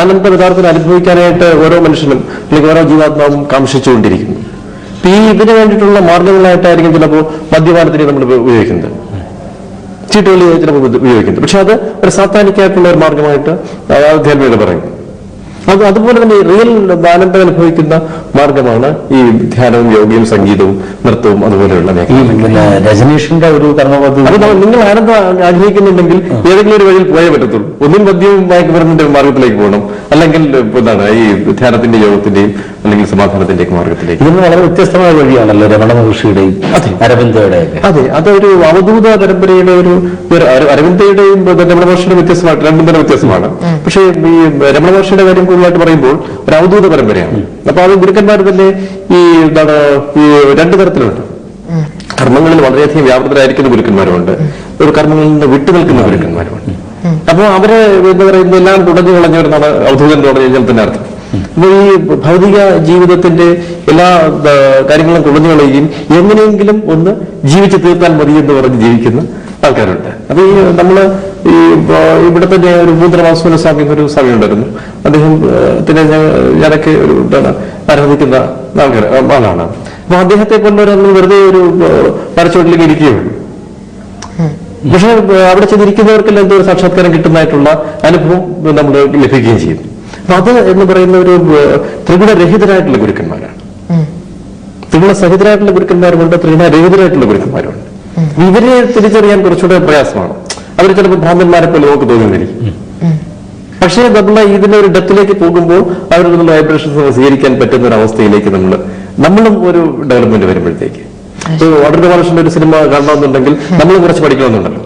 ആനന്ദം യഥാർത്ഥത്തിൽ അനുഭവിക്കാനായിട്ട് ഓരോ മനുഷ്യനും അല്ലെങ്കിൽ ഓരോ ജീവാത്മാവും കാംക്ഷിച്ചുകൊണ്ടിരിക്കുന്നു. ഇതിനു വേണ്ടിയിട്ടുള്ള മാർഗങ്ങളായിട്ടായിരിക്കും ചിലപ്പോൾ മദ്യപാനത്തിന് നമ്മൾ ഉപയോഗിക്കുന്നത്, ചീട്ടുകളി ചിലപ്പോൾ ഉപയോഗിക്കുന്നത്. പക്ഷെ അത് ഒരു സാത്താനിക്കായിട്ടുള്ള ഒരു മാർഗമായിട്ട് ധ്യാനം പറയുന്നു. അതുപോലെ തന്നെ റിയൽ ആനന്ദം അനുഭവിക്കുന്ന മാർഗമാണ് ഈ ധ്യാനവും യോഗയും സംഗീതവും നൃത്തവും അതുപോലെയുള്ള രജനീഷിന്റെ ഒരു കർമ്മപദ്ധതി. അത് നിങ്ങൾ ആനന്ദം ആഗ്രഹിക്കുന്നുണ്ടെങ്കിൽ ഏതെങ്കിലും ഒരു വഴിയിൽ പോയേ പറ്റത്തുള്ളൂ. ഒന്നിൽ മദ്യവും മയക്കുമരുന്നിന്റെ മാർഗത്തിലേക്ക് പോകണം, അല്ലെങ്കിൽ ഈ ധ്യാനത്തിന്റെ യോഗത്തിന്റെയും അല്ലെങ്കിൽ സമാധാനത്തിന്റെയും മാർഗത്തിലേക്ക്. ഇതൊന്നും വളരെ വ്യത്യസ്തമായ വഴിയാണല്ലോ രമണ മഹർഷിയുടെയും അരവിന്ദയുടെയും. അതെ, അതൊരു അവധൂത പരമ്പരയുടെ ഒരു അരവിന്ദയുടെയും രമണ മഹർഷിയുടെ വ്യത്യസ്തമായിട്ട് രണ്ടും തന്നെ വ്യത്യസ്തമാണ്. പക്ഷേ ഈ രമണ മഹർഷിയുടെ കാര്യം കൂടുതലായിട്ട് പറയുമ്പോൾ ഒരു അവധൂത പരമ്പരയാണ്. അപ്പൊ അത് ഗുരുക്കന്മാർ തന്നെ ഈ രണ്ടു തരത്തിലുണ്ട്. കർമ്മങ്ങളിൽ വളരെയധികം വ്യാപൃതരായിരിക്കുന്ന ഗുരുക്കന്മാരുമുണ്ട്, ഒരു കർമ്മങ്ങളിൽ നിന്ന് വിട്ടു നിൽക്കുന്ന ഗുരുക്കന്മാരുമുണ്ട്. അപ്പൊ അവര് എന്താ പറയുന്നത് എല്ലാം തുടങ്ങി കളഞ്ഞവരെന്നാണ് അവധൂതൻ എന്ന് പറഞ്ഞു കഴിഞ്ഞാൽ തന്നെ അർത്ഥം. അപ്പൊ ഈ ഭൗതിക ജീവിതത്തിന്റെ എല്ലാ കാര്യങ്ങളും കുളഞ്ഞു കളയുകയും എങ്ങനെയെങ്കിലും ഒന്ന് ജീവിച്ചു തീർത്താൽ മതി എന്ന് പറഞ്ഞ് ജീവിക്കുന്ന ആൾക്കാരുണ്ട്. അപ്പൊ ഈ നമ്മള് ഇവിടെ തന്നെ ഒരു മൂത്രവാസുവിന സ്വാമി ഒരു സ്വാമി ഉണ്ടായിരുന്നു. അദ്ദേഹത്തിന് ഞാനൊക്കെ ആരാധിക്കുന്ന ആളാണ്. അപ്പൊ അദ്ദേഹത്തെ കൊണ്ടൊരന്ന് വെറുതെ ഒരു മരച്ചോട്ടിലേക്ക് ഇരിക്കുകയുള്ളൂ. പക്ഷെ അവിടെ ചെന്നിരിക്കുന്നവർക്കെല്ലാം എന്തോ ഒരു സാക്ഷാത്കാരം കിട്ടുന്നതായിട്ടുള്ള അനുഭവം നമ്മൾ ലഭിക്കുകയും ചെയ്യും. അപ്പൊ അത് എന്ന് പറയുന്ന ഒരു ത്രിഗുണരഹിതരായിട്ടുള്ള ഗുരുക്കന്മാരാണ്. ത്രിഗുണസഹിതരായിട്ടുള്ള ഗുരുക്കന്മാരുമുണ്ട്, ത്രിഗുണരഹിതരായിട്ടുള്ള ഗുരുക്കന്മാരുണ്ട്. ഇവരെ തിരിച്ചറിയാൻ കുറച്ചുകൂടെ പ്രയാസമാണ്. അവർ ചിലപ്പോൾ ഭ്രാന്തന്മാരെ പോലെ നമുക്ക് തോന്നുന്നിരിക്കും. പക്ഷേ നമ്മൾ ഇതിനൊരു ഡെപ്തിലേക്ക് പോകുമ്പോൾ അവരിൽ നിന്നുള്ള വൈബ്രേഷൻസ് സ്വീകരിക്കാൻ പറ്റുന്ന ഒരു അവസ്ഥയിലേക്ക് നമ്മളും ഒരു ഡെവലപ്മെന്റ് വരുമ്പോഴത്തേക്ക് വളരെ മനുഷ്യന്റെ ഒരു സിനിമ കാണണമെന്നുണ്ടെങ്കിൽ നമ്മളും കുറച്ച് പഠിക്കണമെന്നുണ്ടല്ലോ.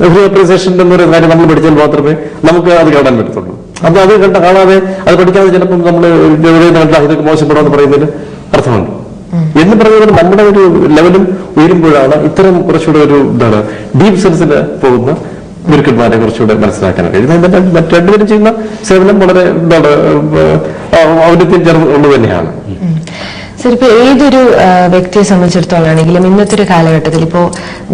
ഒരു അപ്രീസിയേഷൻ എന്നൊരു കാര്യം നമ്മൾ പഠിച്ചാൽ മാത്രമേ നമുക്ക് അത് കാണാൻ പറ്റത്തുള്ളൂ. അപ്പൊ അത് കാണാതെ അത് പഠിക്കാതെ ചിലപ്പോൾ നമ്മൾ ഇതൊക്കെ മോശപ്പെടാന്ന് പറയുന്നതിന് അർത്ഥമുണ്ട്. എന്ന് പറയുന്നത് നമ്മുടെ ഒരു ലെവലും ഉയരുമ്പോഴാണ് ഇത്തരം കുറച്ചുകൂടെ ഒരു ഡീപ് സെൻസിൽ പോകുന്ന ഗുരുക്കന്മാരെ കുറച്ചുകൂടെ മനസ്സിലാക്കാൻ കഴിയും. മറ്റു രണ്ടുപേരും ചെയ്യുന്ന സേവനം വളരെ ഔന്നത്യം ചേർന്നുള്ളത് തന്നെയാണ്. സർ, ഇപ്പൊ ഏതൊരു വ്യക്തിയെ സംബന്ധിച്ചിടത്തോളാണെങ്കിലും ഇന്നത്തെ ഒരു കാലഘട്ടത്തിൽ ഇപ്പോ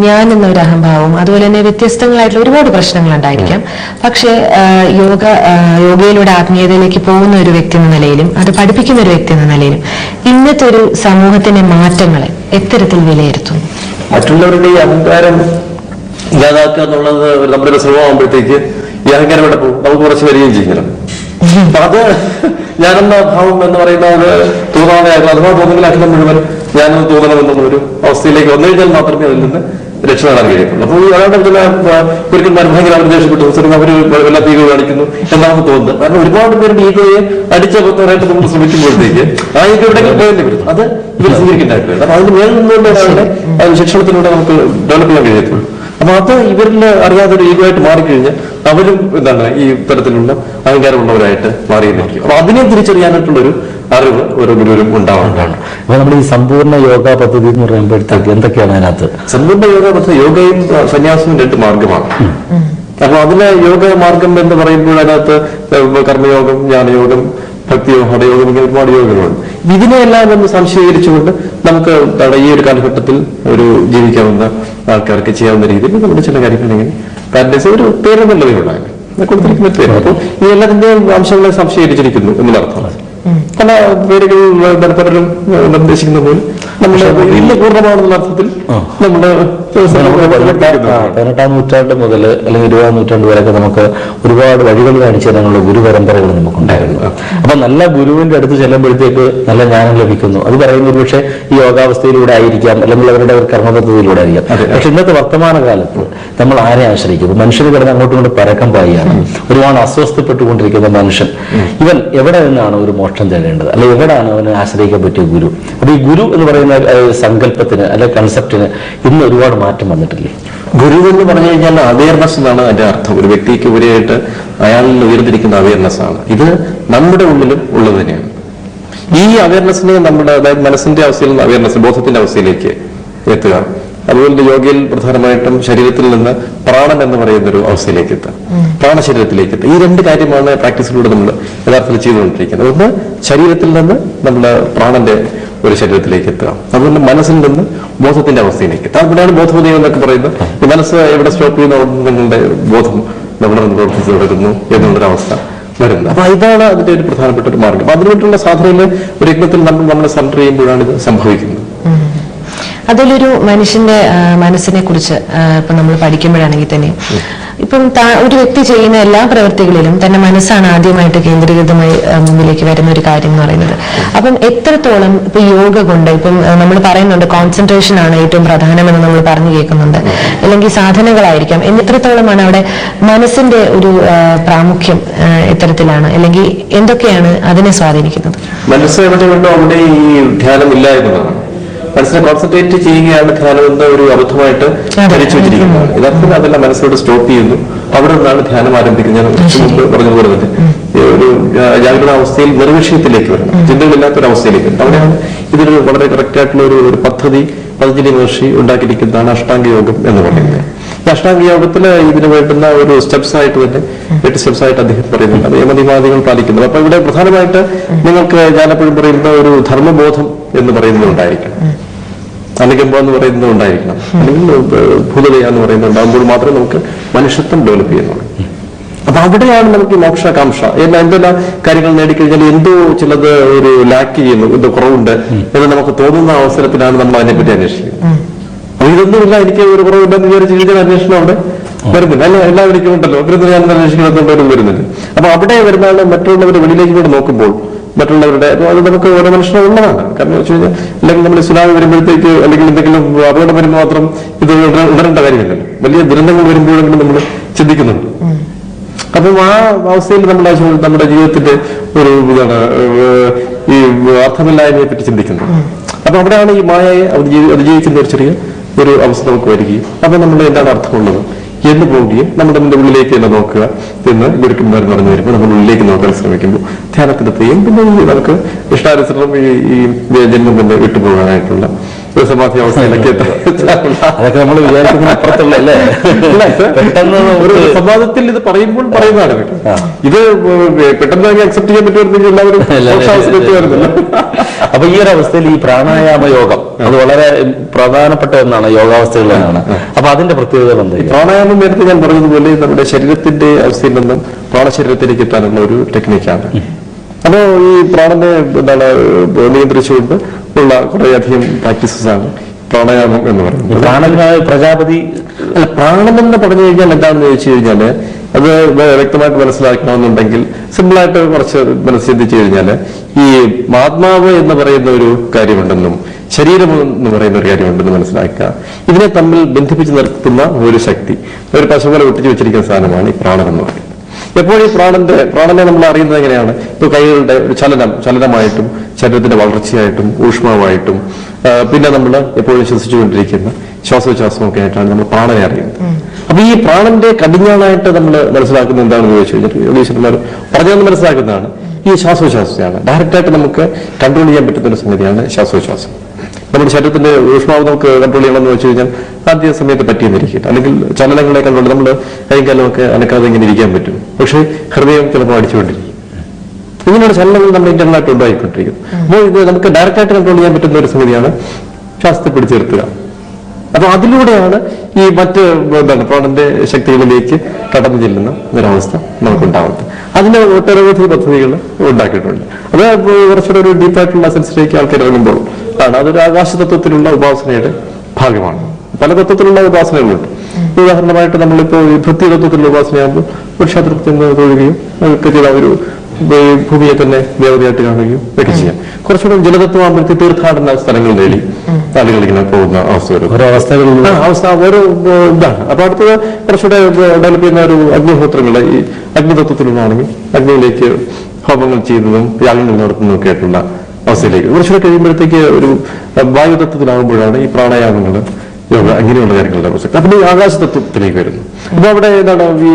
ഞാൻ എന്നൊരു അഹംഭാവം, അതുപോലെ തന്നെ വ്യത്യസ്തങ്ങളായിട്ടുള്ള ഒരുപാട് പ്രശ്നങ്ങൾ ഉണ്ടായിരിക്കാം. പക്ഷേ യോഗയിലൂടെ ആത്മീയതയിലേക്ക് പോകുന്ന ഒരു വ്യക്തി എന്ന നിലയിലും അത് പഠിപ്പിക്കുന്ന ഒരു വ്യക്തി എന്ന നിലയിലും ഇന്നത്തെ ഒരു സമൂഹത്തിന്റെ മാറ്റങ്ങളെ എത്തരത്തിൽ വിലയിരുത്തുന്നു? മറ്റുള്ളവരുടെ ഈ അഹങ്കാരം ഇല്ലാതാക്കുക എന്നുള്ളത് നമ്മുടെ ഒരു ശ്രമമാകുമ്പോഴത്തേക്ക് ഈ അഹങ്കാരം ഇവിടെ പോകും. നമുക്ക് കുറച്ച് വരികയും ചെയ്യണം. അപ്പൊ അത് ഞാനെന്ന ഭാവം എന്ന് പറയുന്നത് തോന്നാതെ അഥവാ തോന്നുന്നതിൽ മുഴുവൻ ഞാനൊന്ന് തോന്നണമെന്നുള്ള ഒരു അവസ്ഥയിലേക്ക് വന്നു കഴിഞ്ഞാൽ മാത്രമേ അതിൽ നിന്ന് രക്ഷ നേടാൻ കഴിയത്തുള്ളൂ. അപ്പോൾ അയാളുടെ ചില ഗുരുക്കന്മാർ ഭയങ്കര ദേഷ്യപ്പെട്ടു അവര് എല്ലാ ഈഗോ കാണിക്കുന്നു എന്നാണ് തോന്നുന്നത്. കാരണം ഒരുപാട് പേരുടെ ഈഗോയെ അടിച്ചകത്താനായിട്ട് നമ്മൾ ശ്രമിക്കുമ്പോഴത്തേക്ക് ആ ഈഗോ എവിടെയെങ്കിലും പോയെന്ന് വരും. അത് ഇവർ സ്വീകരിക്കേണ്ടതായിട്ട് വരും. അപ്പൊ അതിന് മേൽ നിന്നുകൊണ്ട് ഒരാളുടെ ശിക്ഷണത്തിലൂടെ നമുക്ക് ഡെവലപ്പ് ചെയ്യാൻ കഴിയത്തുള്ളൂ. അപ്പൊ അത് ഇവരിൽ അറിയാതെ ഒരു ഈഗോ ആയിട്ട് മാറിക്കഴിഞ്ഞാൽ അവരും ഈ തരത്തിലുള്ള അഹങ്കാരമുള്ളവരായിട്ട് മാറിയിരിക്കും. അപ്പൊ അതിനെ തിരിച്ചറിയാനായിട്ടുള്ള ഒരു അറിവ് ഓരോ ഗുരുവിനും ഉണ്ടാവാറുണ്ടാണ്. അപ്പൊ നമ്മൾ ഈ സമ്പൂർണ്ണ യോഗ പദ്ധതി എന്ന് പറയുമ്പോഴത്തേക്ക് എന്തൊക്കെയാണ് അതിനകത്ത്? സമ്പൂർണ്ണ യോഗ പദ്ധതി യോഗയും സന്യാസവും 2 മാർഗമാണ്. അപ്പൊ അതിലെ യോഗ മാർഗം എന്ന് പറയുമ്പോൾ അതിനകത്ത് കർമ്മയോഗം, ജ്ഞാനയോഗം, ഭക്തിയോഗം, ഹഠയോഗം, ഇങ്ങനെ ഒരുപാട് യോഗങ്ങളുണ്ട്. ഇതിനെയെല്ലാം ഒന്ന് സംശീകരിച്ചുകൊണ്ട് നമുക്ക് ഈ ഒരു കാലഘട്ടത്തിൽ ഒരു ജീവിക്കാവുന്ന ആൾക്കാർക്ക് ചെയ്യാവുന്ന രീതിയിൽ നമ്മുടെ ചില കാര്യങ്ങൾ ഇങ്ങനെ പാരഡൈസ് ഒരു പേരെന്നുള്ളതിലുണ്ടാകും കൊടുത്തിരിക്കുന്ന പേര്. അപ്പോൾ ഈ എല്ലാത്തിന്റെയും അംശങ്ങളെ സംശീകരിച്ചിരിക്കുന്നു എന്നർത്ഥം. പല പേരുകൾ പലരും നിർദ്ദേശിക്കുന്ന പോലെ നമ്മുടെ ഇന്ന് പൂർണ്ണമാണെന്നുള്ള അർത്ഥത്തിൽ നമ്മുടെ 18-ാം നൂറ്റാണ്ട് മുതൽ അല്ലെങ്കിൽ 20-ാം നൂറ്റാണ്ട് വരെയൊക്കെ നമുക്ക് ഒരുപാട് വഴികൾ കാണിച്ചു തരാനുള്ള ഗുരുപരമ്പരകൾ നമുക്കുണ്ടായിരുന്നു. അപ്പൊ നല്ല ഗുരുവിന്റെ അടുത്ത് ചെല്ലുമ്പോഴത്തേക്ക് നല്ല ജ്ഞാനം ലഭിക്കുന്നു. അത് പറയുന്ന ഒരു പക്ഷേ ഈ യോഗാവസ്ഥയിലൂടെ ആയിരിക്കാം, അല്ലെങ്കിൽ അവരുടെ ഒരു കർമ്മപദ്ധതിയിലൂടെ ആയിരിക്കാം. പക്ഷെ ഇന്നത്തെ വർത്തമാന കാലത്ത് നമ്മൾ ആരെ ആശ്രയിക്കുന്നു? മനുഷ്യന് കിടന്ന് അങ്ങോട്ടും ഇങ്ങോട്ട് പരക്കം പായാണ്. ഒരുപാട് അസ്വസ്ഥപ്പെട്ടുകൊണ്ടിരിക്കുന്ന മനുഷ്യൻ ഇവൻ എവിടെ നിന്നാണ് ഒരു മോക്ഷം തേടേണ്ടത്, അല്ലെങ്കിൽ എവിടെയാണ് അവന് ആശ്രയിക്കാൻ പറ്റിയ ഗുരു? അപ്പൊ ഈ ഗുരു എന്ന് പറയുന്ന സങ്കല്പത്തിന് അല്ലെ കൺസെപ്റ്റിന് ഇന്ന് ഒരുപാട് മാറ്റം വന്നിട്ടില്ലേ? ഗുരു എന്ന് പറഞ്ഞു കഴിഞ്ഞാൽ അവയർനെസ് എന്നാണ് അതിന്റെ അർത്ഥം. ഒരു വ്യക്തിക്ക് ഉപരിയായിട്ട് അയാളിൽ ഉയർന്നിരിക്കുന്ന അവയർനെസ് ആണ്. ഇത് നമ്മുടെ ഉള്ളിലും ഉള്ളത് തന്നെയാണ്. ഈ അവയർനെസ്സിനെ നമ്മുടെ അതായത് മനസ്സിന്റെ അവസ്ഥയിൽ നിന്ന് അവയർനെസ് ബോധത്തിന്റെ അവസ്ഥയിലേക്ക് എത്തുക. അതുപോലെ യോഗയിൽ പ്രധാനമായിട്ടും ശരീരത്തിൽ നിന്ന് പ്രാണൻ എന്ന് പറയുന്ന ഒരു അവസ്ഥയിലേക്ക് എത്തുക, പ്രാണശരീരത്തിലേക്ക് എത്തുക. ഈ 2 കാര്യമാണ് പ്രാക്ടീസിലൂടെ നമ്മൾ യഥാർത്ഥത്തിൽ ചെയ്തുകൊണ്ടിരിക്കുന്നത്. ഒന്ന് ശരീരത്തിൽ നിന്ന് നമ്മുടെ പ്രാണന്റെ ഒരു ശരീരത്തിലേക്ക് എത്തുക, അതുപോലെ മനസ്സിൽ നിന്ന് ബോധത്തിന്റെ അവസ്ഥയിലേക്ക് എത്തുക. അവിടെയാണ് ബോധോദയം എന്നൊക്കെ പറയുന്നത്. ഈ മനസ്സ് എവിടെ സ്റ്റോപ്പ് ചെയ്യുന്ന നിങ്ങളുടെ ബോധം നമ്മുടെ പ്രവർത്തിച്ച് തുടരുന്നു എന്നുള്ളൊരവസ്ഥ വരുന്നത്. അപ്പൊ ഇതാണ് അതിന്റെ ഒരു പ്രധാനപ്പെട്ട ഒരു മാർഗം. അതിനുവേണ്ടിയുള്ള സാധനയില് ഒരു യജ്ഞത്തിൽ നമ്മൾ സെന്റർ ചെയ്യുമ്പോഴാണ് ഇത് സംഭവിക്കുന്നത്. അതിലൊരു മനുഷ്യന്റെ മനസ്സിനെ കുറിച്ച് ഇപ്പൊ നമ്മൾ പഠിക്കുമ്പോഴാണെങ്കിൽ തന്നെ ഇപ്പം ഒരു വ്യക്തി ചെയ്യുന്ന എല്ലാ പ്രവൃത്തികളിലും തന്റെ മനസ്സാണ് ആദ്യമായിട്ട് കേന്ദ്രീകൃതമായി മുമ്പിലേക്ക് വരുന്ന ഒരു കാര്യം എന്ന് പറയുന്നത്. അപ്പം എത്രത്തോളം ഇപ്പൊ യോഗ കൊണ്ട് ഇപ്പം നമ്മൾ പറയുന്നുണ്ട് കോൺസെൻട്രേഷൻ ആണ് ഏറ്റവും പ്രധാനമെന്ന് നമ്മൾ പറഞ്ഞു കേൾക്കുന്നുണ്ട്, അല്ലെങ്കിൽ സാധനകളായിരിക്കാം. എത്രത്തോളമാണ് അവിടെ മനസ്സിന്റെ ഒരു പ്രാമുഖ്യം എത്തരത്തിലാണ്, അല്ലെങ്കിൽ എന്തൊക്കെയാണ് അതിനെ സ്വാധീനിക്കുന്നത്? മനസ്സ് എവിടെയുണ്ടോ അവിടെ ഈ ധ്യാനം ഇല്ല എന്നതാണ്. മനസ്സിനെ കോൺസെൻട്രേറ്റ് ചെയ്യുകയാണ് ധ്യാനം എന്ന ഒരു അബദ്ധമായിട്ട് ധരിച്ചു വെച്ചിരിക്കുന്നത്. യഥാർത്ഥത്തിൽ അതെല്ലാം മനസ്സിലോട്ട് സ്റ്റോപ്പ് ചെയ്യുന്നു. അവിടെ നിന്നാണ് ധ്യാനം ആരംഭിക്കുന്നത്. ഞാൻ മുമ്പ് പറഞ്ഞതുപോലെ തന്നെ ഒരു ജാഗ്രതാവസ്ഥയിൽ നിർവിഷയത്തിലേക്ക് വരണം, ചിന്തകളില്ലാത്തൊരവസ്ഥയിലേക്ക് വരണം. അവിടെയാണ് ഇതിന് വളരെ കറക്റ്റ് ആയിട്ടുള്ള ഒരു പദ്ധതി പതഞ്ജലി മഹർഷി ഉണ്ടാക്കിയിരിക്കുന്നതാണ് അഷ്ടാംഗ യോഗം എന്ന് പറയുന്നത്. ഈ അഷ്ടാംഗ യോഗത്തിൽ ഇതിന് വേണ്ടുന്ന ഒരു സ്റ്റെപ്സ് ആയിട്ട് തന്നെ 8 സ്റ്റെപ്സ് ആയിട്ട് അദ്ദേഹം പറയുന്നുണ്ട്. അത് യമനിമാദികൾ പാലിക്കുന്നത്. അപ്പൊ ഇവിടെ പ്രധാനമായിട്ട് നിങ്ങൾക്ക് ഞാനെപ്പോഴും പറയുന്ന ഒരു ധർമ്മബോധം എന്ന് പറയുന്നത് ഉണ്ടായിരിക്കണം, അനുകമ്പ എന്ന് പറയുന്നത് ഉണ്ടായിരിക്കണം, അല്ലെങ്കിൽ ഭൂതദയ എന്ന് പറയുന്നത് ഉണ്ടാകുമ്പോൾ മാത്രമേ നമുക്ക് മനുഷ്യത്വം ഡെവലപ്പ് ചെയ്യുന്നുള്ളൂ. അപ്പൊ അവിടെയാണ് നമുക്ക് മോക്ഷാകാംക്ഷ എന്തെല്ലാം കാര്യങ്ങൾ നേടിക്കഴിഞ്ഞാൽ എന്തോ ചിലത് ഒരു ലാക്ക് ചെയ്യുന്നു, എന്തോ കുറവുണ്ട് എന്ന് നമുക്ക് തോന്നുന്ന അവസരത്തിലാണ് നമ്മൾ അതിനെപ്പറ്റി അന്വേഷിക്കുന്നത്. അപ്പൊ ഇതൊന്നുമില്ല, എനിക്ക് ഒരു കുറവില്ലെന്ന് വിചാരിച്ച് ഇതിന്റെ അന്വേഷണം അവിടെ വരുന്നില്ല. അല്ല, എല്ലാവരും ഉണ്ടല്ലോ, അവരൊന്നും ഞാൻ അന്വേഷിക്കുന്നവരും വരുന്നില്ല. അപ്പൊ അവിടെ വരുന്നതാണ് മറ്റുള്ളവർ വെളിയിലേക്ക് കൂടെ നോക്കുമ്പോൾ മറ്റുള്ളവരുടെ അത് നമുക്ക് ഓരോ മനുഷ്യനും ഉള്ളതാണ്. കാരണം വെച്ച് കഴിഞ്ഞാൽ അല്ലെങ്കിൽ നമ്മൾ സുനാമി വരുമ്പോഴത്തേക്ക് അല്ലെങ്കിൽ എന്തെങ്കിലും അപകടം വരുമ്പോൾ മാത്രം ഇത് ഉണരേണ്ട കാര്യമില്ലല്ലോ. വലിയ ദുരന്തങ്ങൾ വരുമ്പോഴെങ്കിലും നമ്മൾ ചിന്തിക്കുന്നുണ്ട്. അപ്പം ആ അവസ്ഥയിൽ നമ്മുടെ ജീവിതത്തിന്റെ ഒരു ഇതാണ് ഈ അർത്ഥമില്ലായ്മയെ പറ്റി ചിന്തിക്കുന്നത്. അപ്പൊ അവിടെയാണ് ഈ മായയെ അതിജീവിക്കുന്ന ഒരു ചെറിയ ഒരു അവസ്ഥ നമുക്ക് വരികയും അപ്പൊ നമ്മൾ എന്താണ് അർത്ഥമുള്ളത് എന്ന് പോവുകയും നമ്മുടെ ഉള്ളിലേക്ക് തന്നെ നോക്കുക എന്ന് ഗുരുക്കന്മാർ പറഞ്ഞു വരുമ്പോൾ നമ്മൾ ഉള്ളിലേക്ക് നോക്കാൻ ശ്രമിക്കുമ്പോൾ ധ്യാനത്തിലെത്തുകയും പിന്നെ നമുക്ക് ഇഷ്ടാനുസരണം ഈ ജന്മം തന്നെ വിട്ടുപോകാനായിട്ടുള്ള ഒരു സമാധി അവസ്ഥയിലൊക്കെ അതൊക്കെ നമ്മൾ വിചാരിക്കുന്ന അപ്പുറത്തുള്ള അല്ലേ, ഒരു സംവാദത്തിൽ ഇത് പറയുമ്പോൾ പറയുന്നതാണ്. ഇത് പെട്ടെന്ന് അക്സെപ്റ്റ് ചെയ്യാൻ പറ്റുമെങ്കിൽ എല്ലാവരും എത്തുമായിരുന്നല്ലോ. അപ്പൊ ഈ ഒരു അവസ്ഥയിൽ ഈ പ്രാണായാമ യോഗം അത് വളരെ പ്രധാനപ്പെട്ട ഒന്നാണ്, യോഗാവസ്ഥകളിലാണ്. അപ്പൊ അതിന്റെ പ്രത്യേകത എന്താ? പ്രാണായാമം നേരത്തെ ഞാൻ പറഞ്ഞതുപോലെ നമ്മുടെ ശരീരത്തിന്റെ അവസ്ഥയിൽ നിന്നും പ്രാണശരീരത്തിലേക്ക് എത്താനുള്ള ഒരു ടെക്നിക്കാണ്. അപ്പോ ഈ പ്രാണനെ എന്താണ് നിയന്ത്രിച്ചുകൊണ്ട് ഉള്ള കുറേയധികം പ്രാക്ടീസസ് ആണ് പ്രാണായാമം എന്ന് പറയുന്നത്. പ്രാണനായ പ്രജാപതി അല്ല, പ്രാണൻ എന്ന് പറഞ്ഞു കഴിഞ്ഞാൽ എന്താണെന്ന് ചോദിച്ചു കഴിഞ്ഞാല് അത് വ്യക്തമായിട്ട് മനസ്സിലാക്കണമെന്നുണ്ടെങ്കിൽ സിമ്പിളായിട്ട് കുറച്ച് ചിന്തിച്ചു കഴിഞ്ഞാല് ഈ ആത്മാവ് എന്ന് പറയുന്ന ഒരു കാര്യമുണ്ടെന്നും ശരീരം എന്ന് പറയുന്ന ഒരു കാര്യമുണ്ടെന്ന് മനസ്സിലാക്കുക. ഇതിനെ തമ്മിൽ ബന്ധിപ്പിച്ച് നിർത്തുന്ന ഒരു ശക്തി, ഒരു പശുപോലെ ഒട്ടിച്ചു വെച്ചിരിക്കുന്ന സാധനമാണ് ഈ പ്രാണൻ എന്ന് പറയുന്നത്. എപ്പോഴും ഈ പ്രാണനെ നമ്മൾ അറിയുന്നത് എങ്ങനെയാണ്? ഇപ്പൊ കൈകളുടെ ഒരു ചലനമായിട്ടും ശരീരത്തിന്റെ വളർച്ചയായിട്ടും ഊഷ്മാവായിട്ടും പിന്നെ നമ്മൾ എപ്പോഴും ശ്വസിച്ചുകൊണ്ടിരിക്കുന്ന ശ്വാസോച്ഛ്വാസമൊക്കെ ആയിട്ടാണ് നമ്മൾ പ്രാണനെ അറിയുന്നത്. അപ്പൊ ഈ പ്രാണന്റെ കടിഞ്ഞാണായിട്ട് നമ്മൾ മനസ്സിലാക്കുന്നത് എന്താണെന്ന് ചോദിച്ചു കഴിഞ്ഞാൽ ഈശ്വരന്മാർ പറഞ്ഞതെന്ന് മനസ്സിലാക്കുന്നതാണ് ഈ ശ്വാസോച്ഛ്വാസത്തെയാണ്. ഡയറക്റ്റായിട്ട് നമുക്ക് കൺട്രോൾ ചെയ്യാൻ പറ്റുന്ന ഒരു സംഗതിയാണ് ശ്വാസോച്ഛ്വാസം. നമ്മുടെ ശരീരത്തിന്റെ ഊഷ്മാവ് നമുക്ക് കൺട്രോൾ ചെയ്യണമെന്ന് വെച്ച് കഴിഞ്ഞാൽ ആദ്യ സമയത്ത് പറ്റിയെന്നിരിക്കും, അല്ലെങ്കിൽ ചലനങ്ങളെ കൺട്രോൾ നമ്മൾ കൈകാലമൊക്കെ അനക്കാതെ ഇങ്ങനെ ഇരിക്കാൻ പറ്റും. പക്ഷെ ഹൃദയം ചിലപ്പോൾ അടിച്ചുകൊണ്ടിരിക്കും. ഇങ്ങനെയുള്ള ചലനങ്ങൾ നമ്മുടെ ഇന്റർനായിട്ട് ഉണ്ടായിക്കൊണ്ടിരിക്കും. അപ്പോൾ ഇത് നമുക്ക് ഡയറക്റ്റായിട്ട് കൺട്രോൾ ചെയ്യാൻ പറ്റുന്ന ഒരു സംഗതിയാണ് ശ്വാസത്തെ പിടിച്ചു നിർത്തുക. അപ്പൊ അതിലൂടെയാണ് ഈ മറ്റ് പ്രാണന്റെ ശക്തികളിലേക്ക് കടന്നു ചെല്ലുന്ന ഒരവസ്ഥ നമുക്കുണ്ടാവുന്നത്. അതിന് ഒട്ടനവധി പദ്ധതികൾ ഉണ്ടാക്കിയിട്ടുണ്ട്. അത് കുറച്ചുകൂടെ ഒരു ഡീപ്പായിട്ടുള്ള സെൻസിലേക്ക് ആൾക്കാർ ഇറങ്ങുമ്പോൾ ആണ് അതൊരു ആകാശതത്വത്തിലുള്ള ഉപാസനയുടെ ഭാഗമാണ്. പല തത്വത്തിലുള്ള ഉപാസനകളുണ്ട്. ഉദാഹരണമായിട്ട് നമ്മളിപ്പോ ഭൃത്യ തത്വത്തിലുള്ള ഉപാസനയാകുമ്പോൾ ഒരു ക്ഷേത്രത്തിൽ നിന്ന് തൊഴുകയും അതൊക്കെ ചെയ്ത ഒരു ഭൂമിയെ തന്നെ ദേവതയായിട്ട് കാണുകയും ഒക്കെ ചെയ്യാം. കുറച്ചുകൂടെ ജലതത്വമാകുമ്പോഴത്തെ തീർത്ഥാടന സ്ഥലങ്ങൾ നേടി ആളുകൾ ഇങ്ങനെ പോകുന്ന അവസ്ഥ വരും. ഓരോ ഇതാണ്. അപ്പൊ അടുത്തത് കുറച്ചുകൂടെ ഡെവലപ്പ് ചെയ്യുന്ന ഒരു അഗ്നിഹോത്രങ്ങള് ഈ അഗ്നിതത്വത്തിലുള്ളതാണെങ്കിൽ അഗ്നിയിലേക്ക് ഹോമങ്ങൾ ചെയ്യുന്നതും യാഗങ്ങൾ നടത്തുന്നതും ഒക്കെ ആയിട്ടുള്ള അവസ്ഥയിലേക്ക് കുറച്ചുകൂടെ കഴിയുമ്പോഴത്തേക്ക് ഒരു വായുതത്വത്തിലാകുമ്പോഴാണ് ഈ പ്രാണായാമങ്ങൾ യോഗ അങ്ങനെയുള്ള കാര്യങ്ങളുടെ പ്രസക്തി. അപ്പം ഈ ആകാശതത്വത്തിലേക്ക് വരുന്നു. അപ്പൊ അവിടെ എന്താണ് ഈ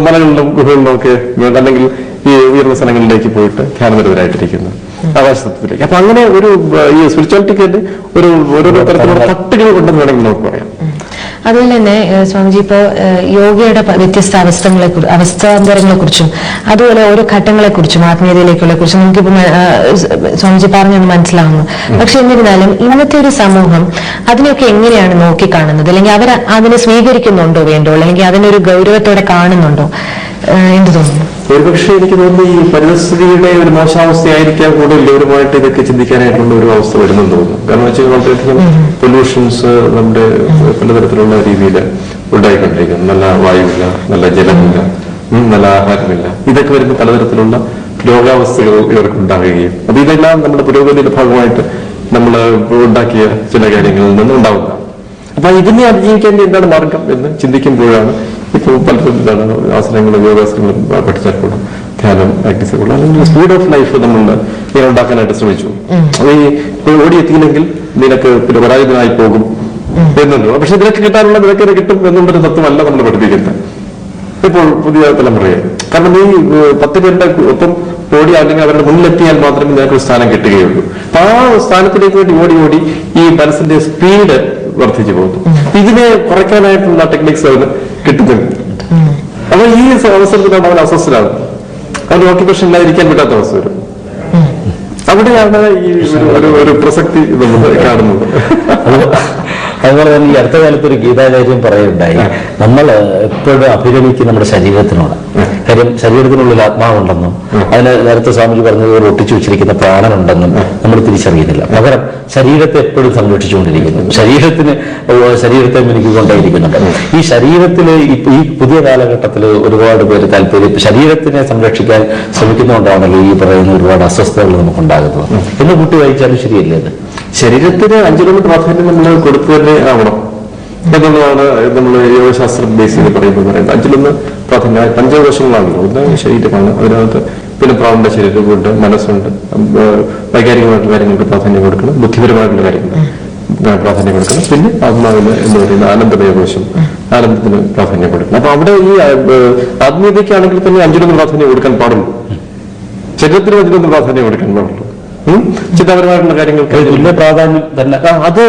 മലകളിലും ഗുഹകളിലും ഒക്കെ അല്ലെങ്കിൽ ഈ ഉയർന്ന സ്ഥലങ്ങളിലേക്ക് പോയിട്ട് ധ്യാനപരവരായിട്ടിരിക്കുന്നു ആകാശതത്വത്തിലേക്ക്. അപ്പൊ അങ്ങനെ ഒരു ഈ സ്പിരിച്വാലിറ്റിക്ക് ഒരു ഓരോരോ തരത്തിലുള്ള തട്ടുകൾ ഉണ്ടെന്ന് വേണമെങ്കിൽ നമുക്ക് പറയാം. അതുപോലെ തന്നെ സ്വാമിജി ഇപ്പോ യോഗയുടെ വ്യത്യസ്ത അവസ്ഥാന്തരങ്ങളെ കുറിച്ചും അതുപോലെ ഓരോ ഘട്ടങ്ങളെ കുറിച്ചും ആത്മീയതയിലേക്കുള്ള കുറിച്ചും നമുക്കിപ്പോ സ്വാമിജി പറഞ്ഞൊന്ന് മനസ്സിലാവുന്നു. പക്ഷെ എന്നിരുന്നാലും ഇന്നത്തെ ഒരു സമൂഹം അതിനെയൊക്കെ എങ്ങനെയാണ് നോക്കിക്കാണുന്നത്? അല്ലെങ്കിൽ അവർ അതിനെ സ്വീകരിക്കുന്നുണ്ടോ വേണ്ടോ, അല്ലെങ്കിൽ അതിനൊരു ഗൗരവത്തോടെ കാണുന്നുണ്ടോ? എന്ത് തോന്നുന്നു? ഒരുപക്ഷെ എനിക്ക് തോന്നുന്നു ഈ പരിസ്ഥിതിയുടെ ഒരു മോശാവസ്ഥയായിരിക്കാം കൂടുതൽ ഗൗരവമായിട്ട് ഇതൊക്കെ ചിന്തിക്കാനായിട്ടുള്ള ഒരു അവസ്ഥ വരുന്നെന്ന് തോന്നുന്നു. കാരണം വെച്ചാൽ വളരെയധികം പൊല്യൂഷൻസ് നമ്മുടെ പലതരത്തിലുള്ള രീതിയിൽ ഉണ്ടായിക്കൊണ്ടിരിക്കുന്നു. നല്ല വായുവില്ല, നല്ല ജലമില്ല, നല്ല ആഹാരമില്ല. ഇതൊക്കെ വരുമ്പോൾ പലതരത്തിലുള്ള രോഗാവസ്ഥകൾ ഇവർക്ക് ഉണ്ടാകുകയും അപ്പൊ ഇതെല്ലാം നമ്മുടെ പുരോഗതിയുടെ ഭാഗമായിട്ട് നമ്മൾ ഉണ്ടാക്കിയ ചില കാര്യങ്ങളിൽ നിന്ന് ഉണ്ടാവുന്നതാണ്. അപ്പൊ ഇതിനെ അതിജീവിക്കേണ്ട എന്താണ് മാർഗം എന്ന് ചിന്തിക്കുമ്പോഴാണ് ഇപ്പോൾ പലരും എന്താണ് ആസനങ്ങളും യോഗാസനങ്ങളും പഠിച്ചാൽ കൂടെ ധ്യാനം പ്രാക്ടീസ് കൂടെ അല്ലെങ്കിൽ സ്പീഡ് ഓഫ് ലൈഫ് നമ്മൾ ഇങ്ങനെ ഉണ്ടാക്കാനായിട്ട് ശ്രമിച്ചു. അത് ഈ ഓടിയെത്തിയില്ലെങ്കിൽ നിനക്ക് പിന്നെ പരാജിതനായി പോകും എന്നുള്ളൂ. പക്ഷെ ഇതിനൊക്കെ കിട്ടാനുള്ള നിനക്ക് കിട്ടും എന്നുള്ളൊരു തത്വമല്ല നമ്മൾ പഠിപ്പിക്കുന്നത് ഇപ്പോൾ പുതിയ തലമുറയെ. കാരണം ഈ 10 പേരുടെ ഒപ്പം ഓടി അല്ലെങ്കിൽ അവരുടെ മുന്നിലെത്തിയാൽ മാത്രമേ നിനക്കൊരു സ്ഥാനം കിട്ടുകയുള്ളൂ. അപ്പൊ ആ സ്ഥാനത്തിലേക്ക് വേണ്ടി ഓടി ഈ മനസ്സിന്റെ സ്പീഡ് വർദ്ധിച്ചു പോകുന്നു. ഇതിനെ കുറയ്ക്കാനായിട്ടുള്ള ടെക്നിക്സ് അവന് കിട്ടുന്നുണ്ട്. അപ്പൊ ഈ അവസരത്തിലാണ് അവൻ അസ്വസ്ഥനാണ്, അവൻ ഓക്യുപേഷൻ ഇല്ലാതിരിക്കാൻ പറ്റാത്ത അവസ്ഥ വരും. അവിടെയാണ് ഈ ഒരു പ്രസക്തി നമ്മൾ കാണുന്നത്. അതുപോലെ തന്നെ ഈ അടുത്ത കാലത്ത് ഒരു ഗീതാചാര്യം പറയുണ്ടായി, നമ്മൾ എപ്പോഴും അഭിരമിക്കും നമ്മുടെ ശരീരത്തിനോട്. കാര്യം ശരീരത്തിനുള്ളിൽ ആത്മാവുണ്ടെന്നും അതിന് നേരത്തെ സ്വാമിജി പറഞ്ഞത് ഒരു ഒട്ടിച്ചു വെച്ചിരിക്കുന്ന പ്രാണനുണ്ടെന്നും നമ്മൾ തിരിച്ചറിയുന്നില്ല. പകരം ശരീരത്തെ എപ്പോഴും സംരക്ഷിച്ചുകൊണ്ടിരിക്കുന്നു, ശരീരത്തെ മിനുക്കിക്കൊണ്ടേയിരിക്കുന്നുണ്ട്. ഈ ശരീരത്തിൽ ഈ പുതിയ കാലഘട്ടത്തിൽ ഒരുപാട് പേര് താല്പര്യം ശരീരത്തിനെ സംരക്ഷിക്കാൻ ശ്രമിക്കുന്നതുകൊണ്ടാണല്ലോ ഈ പറയുന്ന ഒരുപാട് അസ്വസ്ഥതകൾ നമുക്കുണ്ടാകുന്നത് എന്ന് കൂട്ടി വായിച്ചാലും ശരിയല്ലേ? അത് ശരീരത്തിന് 5 പ്രാധാന്യം നമ്മൾ കൊടുത്തു തന്നെ ആവണം എന്നുള്ളതാണ് നമ്മൾ യോഗശാസ്ത്രം ബേസ് ചെയ്ത് പറയുന്നത്. 5 പ്രാധാന്യം പഞ്ചകോശങ്ങളാണല്ലോ. ഒന്ന് ശരീരമാണ്, അതിനകത്ത് പിന്നെ പ്രാണന്റെ ശരീരമുണ്ട്, മനസ്സുണ്ട്, വൈകാരികമായിട്ടുള്ള കാര്യങ്ങൾക്ക് പ്രാധാന്യം കൊടുക്കണം, ബുദ്ധിപരമായിട്ടുള്ള കാര്യങ്ങൾ പ്രാധാന്യം കൊടുക്കണം, പിന്നെ ആത്മാവിന് എന്ന് പറയുന്ന ആനന്ദമയകോശം, ആനന്ദത്തിന് പ്രാധാന്യം കൊടുക്കണം. അപ്പൊ അവിടെ ഈ ആത്മീയതയ്ക്കാണെങ്കിൽ തന്നെ 5 പ്രാധാന്യം കൊടുക്കാൻ പാടുള്ളൂ, ശരീരത്തിന് 5 പ്രാധാന്യം കൊടുക്കാൻ പാടുള്ളൂ. ചിന്താപരമായിട്ടുള്ള കാര്യങ്ങൾക്ക് തുല്യ പ്രാധാന്യം തന്നെ. അത്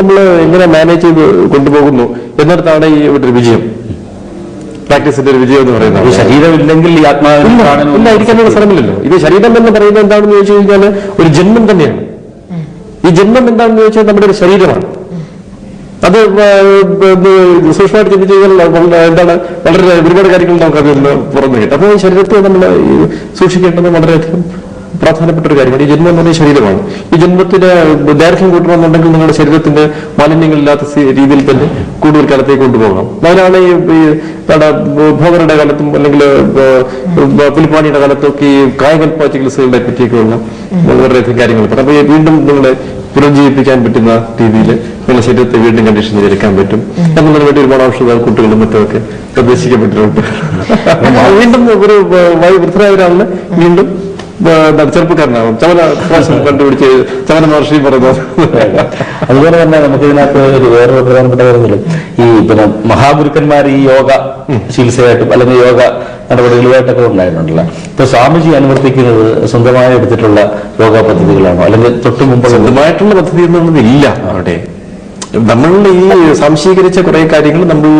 നമ്മൾ എങ്ങനെ മാനേജ് ചെയ്ത് കൊണ്ടുപോകുന്നു എന്നിടത്താണ് ഈ ഒരു വിജയം, പ്രാക്ടീസിന്റെ ഒരു വിജയം എന്ന് പറയുന്നത്. ശരീരമില്ലെങ്കിൽ ഈ ആത്മാവിന് ഇരിക്കാനുള്ള സ്ഥലമില്ലല്ലോ. ഇത് ശരീരം എന്ന് പറയുന്നത് എന്താണെന്ന് ചോദിച്ചു കഴിഞ്ഞാൽ ഒരു ജന്മം തന്നെയാണ്. ഈ ജന്മം എന്താണെന്ന് ചോദിച്ചാൽ നമ്മുടെ ഒരു ശരീരമാണ്. അത് സൂക്ഷ്മമായിട്ട് ചിന്തിച്ചു കഴിഞ്ഞാൽ എന്താണ് വളരെ ഒരുപാട് കാര്യങ്ങൾ നമുക്ക് അതിൽ നിന്ന് പുറമെ കിട്ടും. അപ്പോൾ ഈ ശരീരത്തെ നമ്മൾ സൂക്ഷിക്കേണ്ടത് വളരെയധികം പ്രധാനപ്പെട്ട ഒരു കാര്യമാണ്. ഈ ജന്മം എന്ന് പറഞ്ഞ ശരീരമാണ്. ഈ ജന്മത്തിന് ദൈർഘ്യം കൂട്ടണമെന്നുണ്ടെങ്കിൽ നിങ്ങളുടെ ശരീരത്തിന്റെ മാലിന്യങ്ങളില്ലാത്ത രീതിയിൽ തന്നെ കൂടുതൽ കാലത്തേക്ക് കൊണ്ടുപോകണം. അതിനാണ് ഈ ഭോഗരുടെ കാലത്തും അല്ലെങ്കിൽ പുലിപ്പാണിയുടെ കാലത്തൊക്കെ ഈ കായകൽപ്പ ചികിത്സകളെ പറ്റിയൊക്കെയുള്ള വളരെയധികം കാര്യങ്ങൾ പറയാം. അപ്പൊ വീണ്ടും നിങ്ങളെ പുനർജീവിപ്പിക്കാൻ പറ്റുന്ന രീതിയിൽ നിങ്ങളുടെ ശരീരത്തെ വീണ്ടും കണ്ടീഷൻ ചെയ്തെടുക്കാൻ പറ്റും എന്നതിന് വേണ്ടി ഒരുപാട് ഔഷധ കൂട്ടുകളും മറ്റുമൊക്കെ നിർദ്ദേശിക്കപ്പെട്ടിട്ടുണ്ട്. വീണ്ടും ഒരു വൃദ്ധരായ ഒരാളിന് വീണ്ടും ചെറുപ്പക്കാരനാകും. ചവന പ്രാവശ്യം കണ്ടുപിടിച്ച് ചവന മഹർഷി പറയുന്നത്. അതുപോലെ തന്നെ നമുക്ക് ഇതിനകത്ത് വേറൊരു പ്രധാനപ്പെട്ട കാര്യങ്ങളും ഈ പിന്നെ മഹാഗുരുക്കന്മാർ ഈ യോഗ ചികിത്സയായിട്ടും അല്ലെങ്കിൽ യോഗ നടപടികളുമായിട്ടൊക്കെ ഉണ്ടായിട്ടുണ്ടല്ലോ. ഇപ്പൊ സ്വാമിജി അനുവർത്തിക്കുന്നത് സ്വന്തമായി എടുത്തിട്ടുള്ള യോഗ പദ്ധതികളാണോ, അല്ലെങ്കിൽ തൊട്ടു മുമ്പ് സ്വന്തമായിട്ടുള്ള പദ്ധതി എന്നുള്ളത് ഇല്ല. അവിടെ നമ്മൾ ഈ സംശീകരിച്ച കുറെ കാര്യങ്ങൾ നമ്മൾ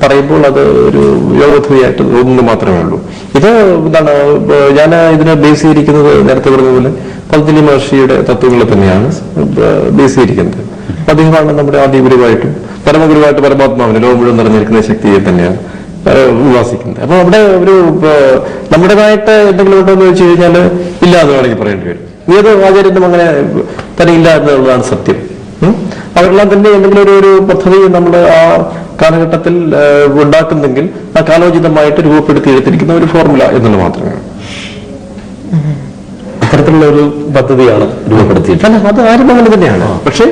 പറയുമ്പോൾ അത് ഒരു യോഗ പദ്ധതിയായിട്ട് തോന്നുന്നത് മാത്രമേ ഉള്ളൂ. ഇത് എന്താണ്, ഞാൻ ഇതിനെ ബേസ് ചെയ്തിരിക്കുന്നത് നേരത്തെ പറഞ്ഞതുപോലെ പതഞ്ജലി മഹർഷിയുടെ തത്വങ്ങളെ തന്നെയാണ് ബേസ് ചെയ്തിരിക്കുന്നത്. അദ്ദേഹമാണ് നമ്മുടെ ആദ്യ ഗുരുവായിട്ടും പരമഗുരുവായിട്ട് പരമാത്മാവിനെ ലോകം മുഴുവൻ നിറഞ്ഞിരിക്കുന്ന ശക്തിയെ തന്നെയാണ് ഉപാസിക്കുന്നത്. അപ്പൊ അവിടെ ഒരു നമ്മുടേതായിട്ട് എന്തെങ്കിലും ഉണ്ടോ എന്ന് ചോദിച്ചു കഴിഞ്ഞാൽ ഇല്ല എന്ന് വേണമെങ്കിൽ പറയേണ്ടി വരും. ഏത് ആചാര്യനും അങ്ങനെ തന്നെ ഇല്ല എന്നുള്ളതാണ് സത്യം. അവരെല്ലാം തന്നെ എന്തെങ്കിലും ഒരു പദ്ധതി നമ്മൾ ആ കാലഘട്ടത്തിൽ ഉണ്ടാക്കുന്നെങ്കിൽ ആ കാലോചിതമായിട്ട് രൂപപ്പെടുത്തി എടുത്തിരിക്കുന്ന ഒരു ഫോർമുല എന്നുള്ളത് മാത്രമേ. അത്തരത്തിലുള്ള ഒരു പദ്ധതിയാണ് രൂപപ്പെടുത്തിയിട്ട് അത് ആരും അങ്ങനെ തന്നെയാണ്. പക്ഷെ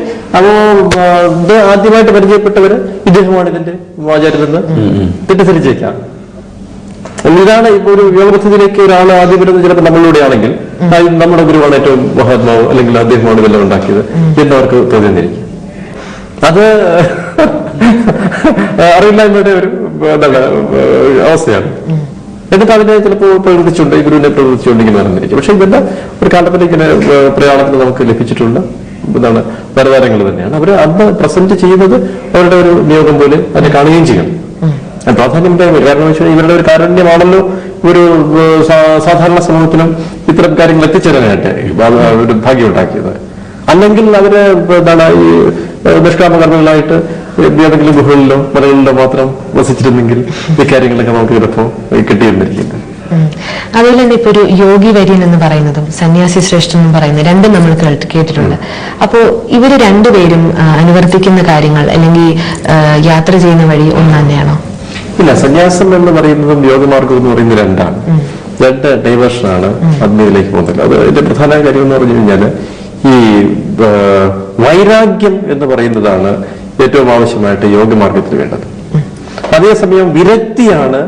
ഇത് ആദ്യമായിട്ട് പരിചയപ്പെട്ടവര് ഇദ്ദേഹമാണ് ഇതിന്റെ ആചാര്യരെന്ന് തെറ്റിദ്ധരിച്ചേക്കാം. ഇതാണ് ഇപ്പൊ ഒരു യോഗ പദ്ധതിയിലേക്ക് ഒരാൾ ആദ്യം വരുന്നത് ചിലപ്പോൾ നമ്മളിലൂടെ ആണെങ്കിൽ നമ്മുടെ ഗുരുവാണ് ഏറ്റവും മഹാത്മാവ് അല്ലെങ്കിൽ അദ്ദേഹമാണ് ഇതെല്ലാം ഉണ്ടാക്കിയത് എന്നവർക്ക് തോന്നിയിരിക്കും. അത് അറിവില്ലായ്മയുടെ ഒരു എന്താണ് അവസ്ഥയാണ്. എന്നിട്ട് അതിനെ ചിലപ്പോൾ പ്രവർത്തിച്ചുണ്ട്, ഈ ഗുരുവിനെ പ്രവർത്തിച്ചുകൊണ്ടെങ്കിൽ നടന്നിരിക്കും. പക്ഷെ ഇതെല്ലാം ഒരു കാലത്തിലേക്ക് പ്രയാണത്തിന് നമുക്ക് ലഭിച്ചിട്ടുള്ള എന്താണ് വരദാനങ്ങൾ തന്നെയാണ്. അവർ അന്ന് പ്രസന്റ് ചെയ്യുന്നത് അവരുടെ ഒരു നിയോഗം പോലെ അതിനെ കാണുകയും ചെയ്യണം. പ്രാധാന്യം കാരണം വെച്ചാൽ ഇവരുടെ ഒരു കാരുണ്യമാണല്ലോ ഒരു സാധാരണ സമൂഹത്തിനും ഇത്തരം കാര്യങ്ങൾ എത്തിച്ചേരാനായിട്ട് ഒരു ഭാഗ്യം ഉണ്ടാക്കിയത്. അല്ലെങ്കിൽ അവര് എന്താണ് ഈ നിഷ്കാമകർമ്മികളായിട്ട് ഏതെങ്കിലും ഗുഹകളിലോ മലകളിലോ മാത്രം വസിച്ചിരുന്നെങ്കിൽ ഇക്കാര്യങ്ങളൊക്കെ നമുക്ക് ചിലപ്പോൾ കിട്ടിയിരുന്നിരിക്കുന്നത്. അതുപോലെ തന്നെ ഇപ്പൊ ഒരു യോഗി വര്യൻ എന്ന് പറയുന്നതും സന്യാസി ശ്രേഷ്ഠൻ എന്ന് പറയുന്നത് രണ്ടും നമ്മൾ കേട്ടിട്ടുണ്ട്. അപ്പോ ഇവര് രണ്ടുപേരും അനുവർത്തിക്കുന്ന കാര്യങ്ങൾ അല്ലെങ്കിൽ യാത്ര ചെയ്യുന്ന വഴി ഒന്ന് തന്നെയാണോ? ഇല്ല, സന്യാസം എന്ന് പറയുന്നതും യോഗമാർഗം എന്ന് പറയുന്നത് രണ്ടാണ്. രണ്ട് ഡൈവേർഷനാണ് ആത്മീയതയിലേക്ക് പോകുന്നത്. അത് അതിന്റെ പ്രധാന കാര്യം എന്ന് പറഞ്ഞു കഴിഞ്ഞാല് ഈ വൈരാഗ്യം എന്ന് പറയുന്നതാണ് ഏറ്റവും ആവശ്യമായിട്ട് യോഗമാർഗത്തിൽ വേണ്ടത്. അതേസമയം വിരക്തിയാണ്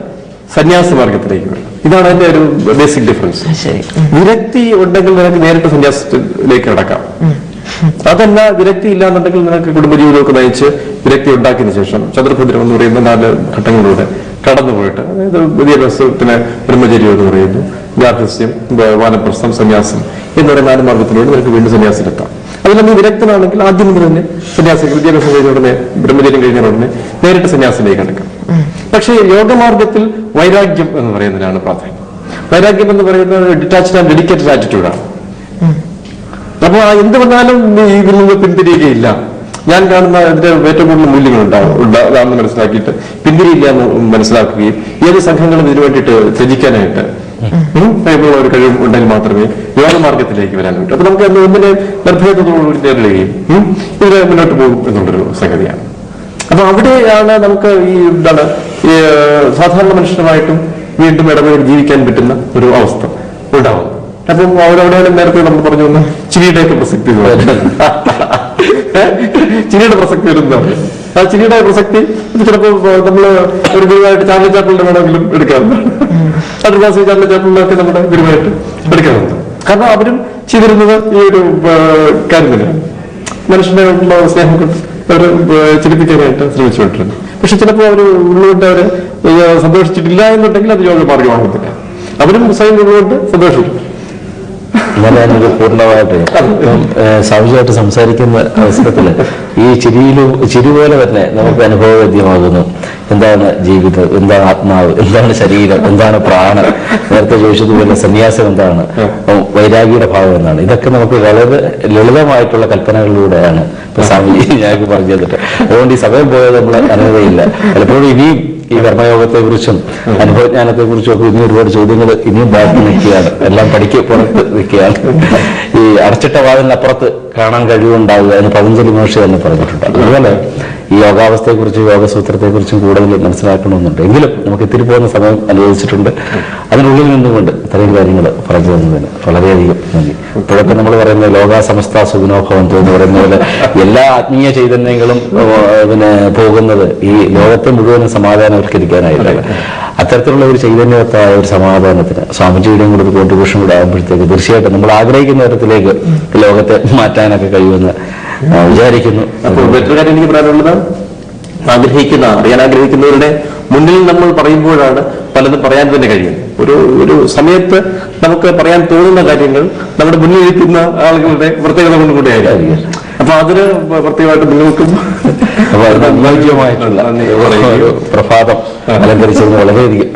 സന്യാസ മാർഗത്തിലേക്ക് വേണ്ടത്. ഇതാണ് അതിന്റെ ഒരു ബേസിക് ഡിഫറൻസ്. വിരക്തി ഉണ്ടെങ്കിൽ നിനക്ക് നേരിട്ട് സന്യാസത്തിലേക്ക് കടക്കാം. അതല്ല, വിരക്തി ഇല്ലാന്നുണ്ടെങ്കിൽ നിനക്ക് കുടുംബജീവിതമൊക്കെ നയിച്ച് വിരക്തി ഉണ്ടാക്കിയതിനു ശേഷം ചതുർഭദ്രം എന്ന് പറയുന്ന 4 ഘട്ടങ്ങളിലൂടെ കടന്നുപോയിട്ട്, അതായത് വിദ്യാഭ്യാസത്തിന് ബ്രഹ്മചര്യം എന്ന് പറയുന്നു, ഗാർഹസ്ഥ്യം, വാനപ്രസ്ഥം, സന്യാസം എന്ന് പറയുന്ന 4 മാർഗത്തിലൂടെ നിനക്ക് വീണ്ടും സന്യാസത്തിലെത്താം. അതിൽ നീ വിരക്തനാണെങ്കിൽ ആദ്യം മുതൽ തന്നെ സന്യാസി വിദ്യാഭ്യാസം കഴിഞ്ഞ ഉടനെ ബ്രഹ്മചര്യം കഴിഞ്ഞ ഉടനെ നേരിട്ട് സന്യാസത്തിലേക്ക് കടക്കാം. പക്ഷേ യോഗമാർഗത്തിൽ വൈരാഗ്യം എന്ന് പറയുന്നതിനാണ് പ്രാധാന്യം. വൈരാഗ്യം എന്ന് പറയുന്നത് ഡിറ്റാച്ച്ഡ് ആൻഡ് ഡെഡിക്കേറ്റഡ് ആറ്റിറ്റ്യൂഡാണ്. അപ്പൊ എന്ത് വന്നാലും ഇതിൽ നിന്ന് പിന്തിരിയുകയില്ല. ഞാൻ കാണുന്ന ഇതിന്റെ ഏറ്റവും കൂടുതൽ മൂല്യങ്ങൾ ഉണ്ടാകുമെന്ന് മനസ്സിലാക്കിയിട്ട് പിന്തിരിയില്ല എന്ന് മനസ്സിലാക്കുകയും ഏത് സംഘങ്ങളും ഇതിനു വേണ്ടിയിട്ട് ത്യജിക്കാനായിട്ട് ഒരു കഴിവ് ഉണ്ടെങ്കിൽ മാത്രമേ യോഗമാർഗത്തിലേക്ക് വരാൻ പറ്റൂ. അപ്പൊ നമുക്ക് ഒന്നിനെ നിർഭയത്തോടുകൂടി നേരിടുകയും ഇതിന് മുന്നോട്ട് പോകും എന്നുള്ളൊരു സംഗതിയാണ്. അപ്പൊ അവിടെയാണ് നമുക്ക് ഈ എന്താണ് ഈ സാധാരണ മനുഷ്യരുമായിട്ടും വീണ്ടും ഇടപെട്ട് ജീവിക്കാൻ പറ്റുന്ന ഒരു അവസ്ഥ ഉണ്ടാവുന്നത്. അപ്പം അവരവിടെയാണ് നേരത്തെ നമ്മൾ പറഞ്ഞു വന്ന ചിരിയുടെയൊക്കെ പ്രസക്തി ചിരിയുടെ പ്രസക്തി വരുന്നതാണ്. ആ ചിരിയുടെ പ്രസക്തി ചിലപ്പോൾ നമ്മള് ഒരു ഗുരുവായിട്ട് ചാർലി ചാപ്പിളിന്റെ വേണമെങ്കിലും എടുക്കാവുന്നതാണ്. അഡ്വാസി ചാർലി ചാപ്പിളിനൊക്കെ നമ്മുടെ ഗുരുവായിട്ട് എടുക്കാവുന്നതാണ്. കാരണം അവരും ചെയ്തിരുന്നത് ഈ ഒരു കാര്യം തന്നെയാണ്. മനുഷ്യന്റെ സ്നേഹം കൊണ്ട് അവർ ചിരിപ്പിക്കാനായിട്ട് ശ്രമിച്ചുകൊണ്ടിരുന്നു. പക്ഷെ ചിലപ്പോൾ അവർ ഉള്ളുകൊണ്ട് അവര് സന്തോഷിച്ചിട്ടില്ല എന്നുണ്ടെങ്കിൽ അത് യോഗ മാർഗമാകുന്നില്ല. അവരും സ്വയം ഉള്ളുകൊണ്ട് സന്തോഷിക്കും. ഇന്നലെ ഞാനൊരു പൂർണ്ണമായിട്ട് സൗജമായിട്ട് സംസാരിക്കുന്ന അവസരത്തില് ഈ ചിരി പോലെ തന്നെ നമുക്ക് അനുഭവവേദ്യമാകുന്നു. എന്താണ് ജീവിതം, എന്താണ് ആത്മാവ്, എന്താണ് ശരീരം, എന്താണ് പ്രാണൻ, നേരത്തെ ചോദിച്ചതുപോലെ സന്യാസം എന്താണ്, വൈരാഗിയുടെ ഭാവം എന്താണ്, ഇതൊക്കെ നമുക്ക് വളരെ ലളിതമായിട്ടുള്ള കൽപ്പനകളിലൂടെയാണ് ഇപ്പൊ സ്വാമിജി ഞങ്ങൾക്ക് പറഞ്ഞു തന്നിട്ട്. അതുകൊണ്ട് ഈ സമയം പോയത് നമ്മൾ അറിയുകയില്ല. പലപ്പോഴും ഇനിയും ഈ കർമ്മയോഗത്തെ കുറിച്ചും അനുഭവജ്ഞാനത്തെ കുറിച്ചും ഒക്കെ ഇനി ഒരുപാട് ചോദ്യങ്ങൾ ഇനിയും ബാക്കി നിൽക്കുകയാണ്. എല്ലാം പഠിക്ക് പുറത്ത് നിൽക്കുകയാണ്. ഈ അടച്ചിട്ട വാതിലിനപ്പുറത്ത് കാണാൻ കഴിവുണ്ടാവുക എന്ന് പതഞ്ജലി മഹർഷി തന്നെ പറഞ്ഞിട്ടുണ്ട്. അതുപോലെ ഈ യോഗാവസ്ഥയെക്കുറിച്ചും യോഗസൂത്രത്തെക്കുറിച്ചും കൂടുതൽ മനസ്സിലാക്കണമെന്നുണ്ട്. എങ്കിലും നമുക്ക് ഇത്തിരി പോകുന്ന സമയം അനുവദിച്ചിട്ടുണ്ട്. അതിനുള്ളിൽ നിന്നുകൊണ്ട് ഇത്രയും കാര്യങ്ങൾ പറഞ്ഞു തന്നതിന് വളരെയധികം നന്ദി. ഇപ്പോഴൊക്കെ നമ്മൾ പറയുന്നത് ലോകാ സമസ്ത സുഖിനോഭവന്തു എന്ന് പറയുന്ന പോലെ എല്ലാ ആത്മീയ ചൈതന്യങ്ങളും പോകുന്നത് ഈ ലോകത്തെ മുഴുവനും സമാധാനവൽക്കരിക്കാനായിട്ടാണ്. അത്തരത്തിലുള്ള ഒരു ചൈതന്യവത്തായ ഒരു സമാധാനത്തിന് സ്വാമിജിയുടെയും കൂടെ ഒരു കോൺട്രിബ്യൂഷൻ കൂടെ ആകുമ്പോഴത്തേക്ക് തീർച്ചയായിട്ടും നമ്മൾ ആഗ്രഹിക്കുന്ന തരത്തിലേക്ക് ലോകത്തെ മാറ്റാനൊക്കെ കഴിയുമെന്ന് വിചാരിക്കുന്നു. അപ്പോൾ മറ്റൊരു കാര്യം എനിക്ക് പറയാനുള്ളത്, അറിയാൻ ആഗ്രഹിക്കുന്നവരുടെ മുന്നിൽ നമ്മൾ പറയുമ്പോഴാണ് പലതും പറയാൻ തന്നെ കഴിയുന്നത്. ഒരു സമയത്ത് നമുക്ക് പറയാൻ തോന്നുന്ന കാര്യങ്ങൾ നമ്മുടെ മുന്നിൽ ഇരിക്കുന്ന ആളുകളുടെ പ്രത്യേകത കൊണ്ട് കൂടെ ആയിരിക്കും. അപ്പൊ അതിന് പ്രത്യേകമായിട്ട് നിങ്ങൾക്കും അനുയോജ്യമായിട്ടുള്ള പ്രഭാതം അലങ്കരിച്ചതിന് വളരെയധികം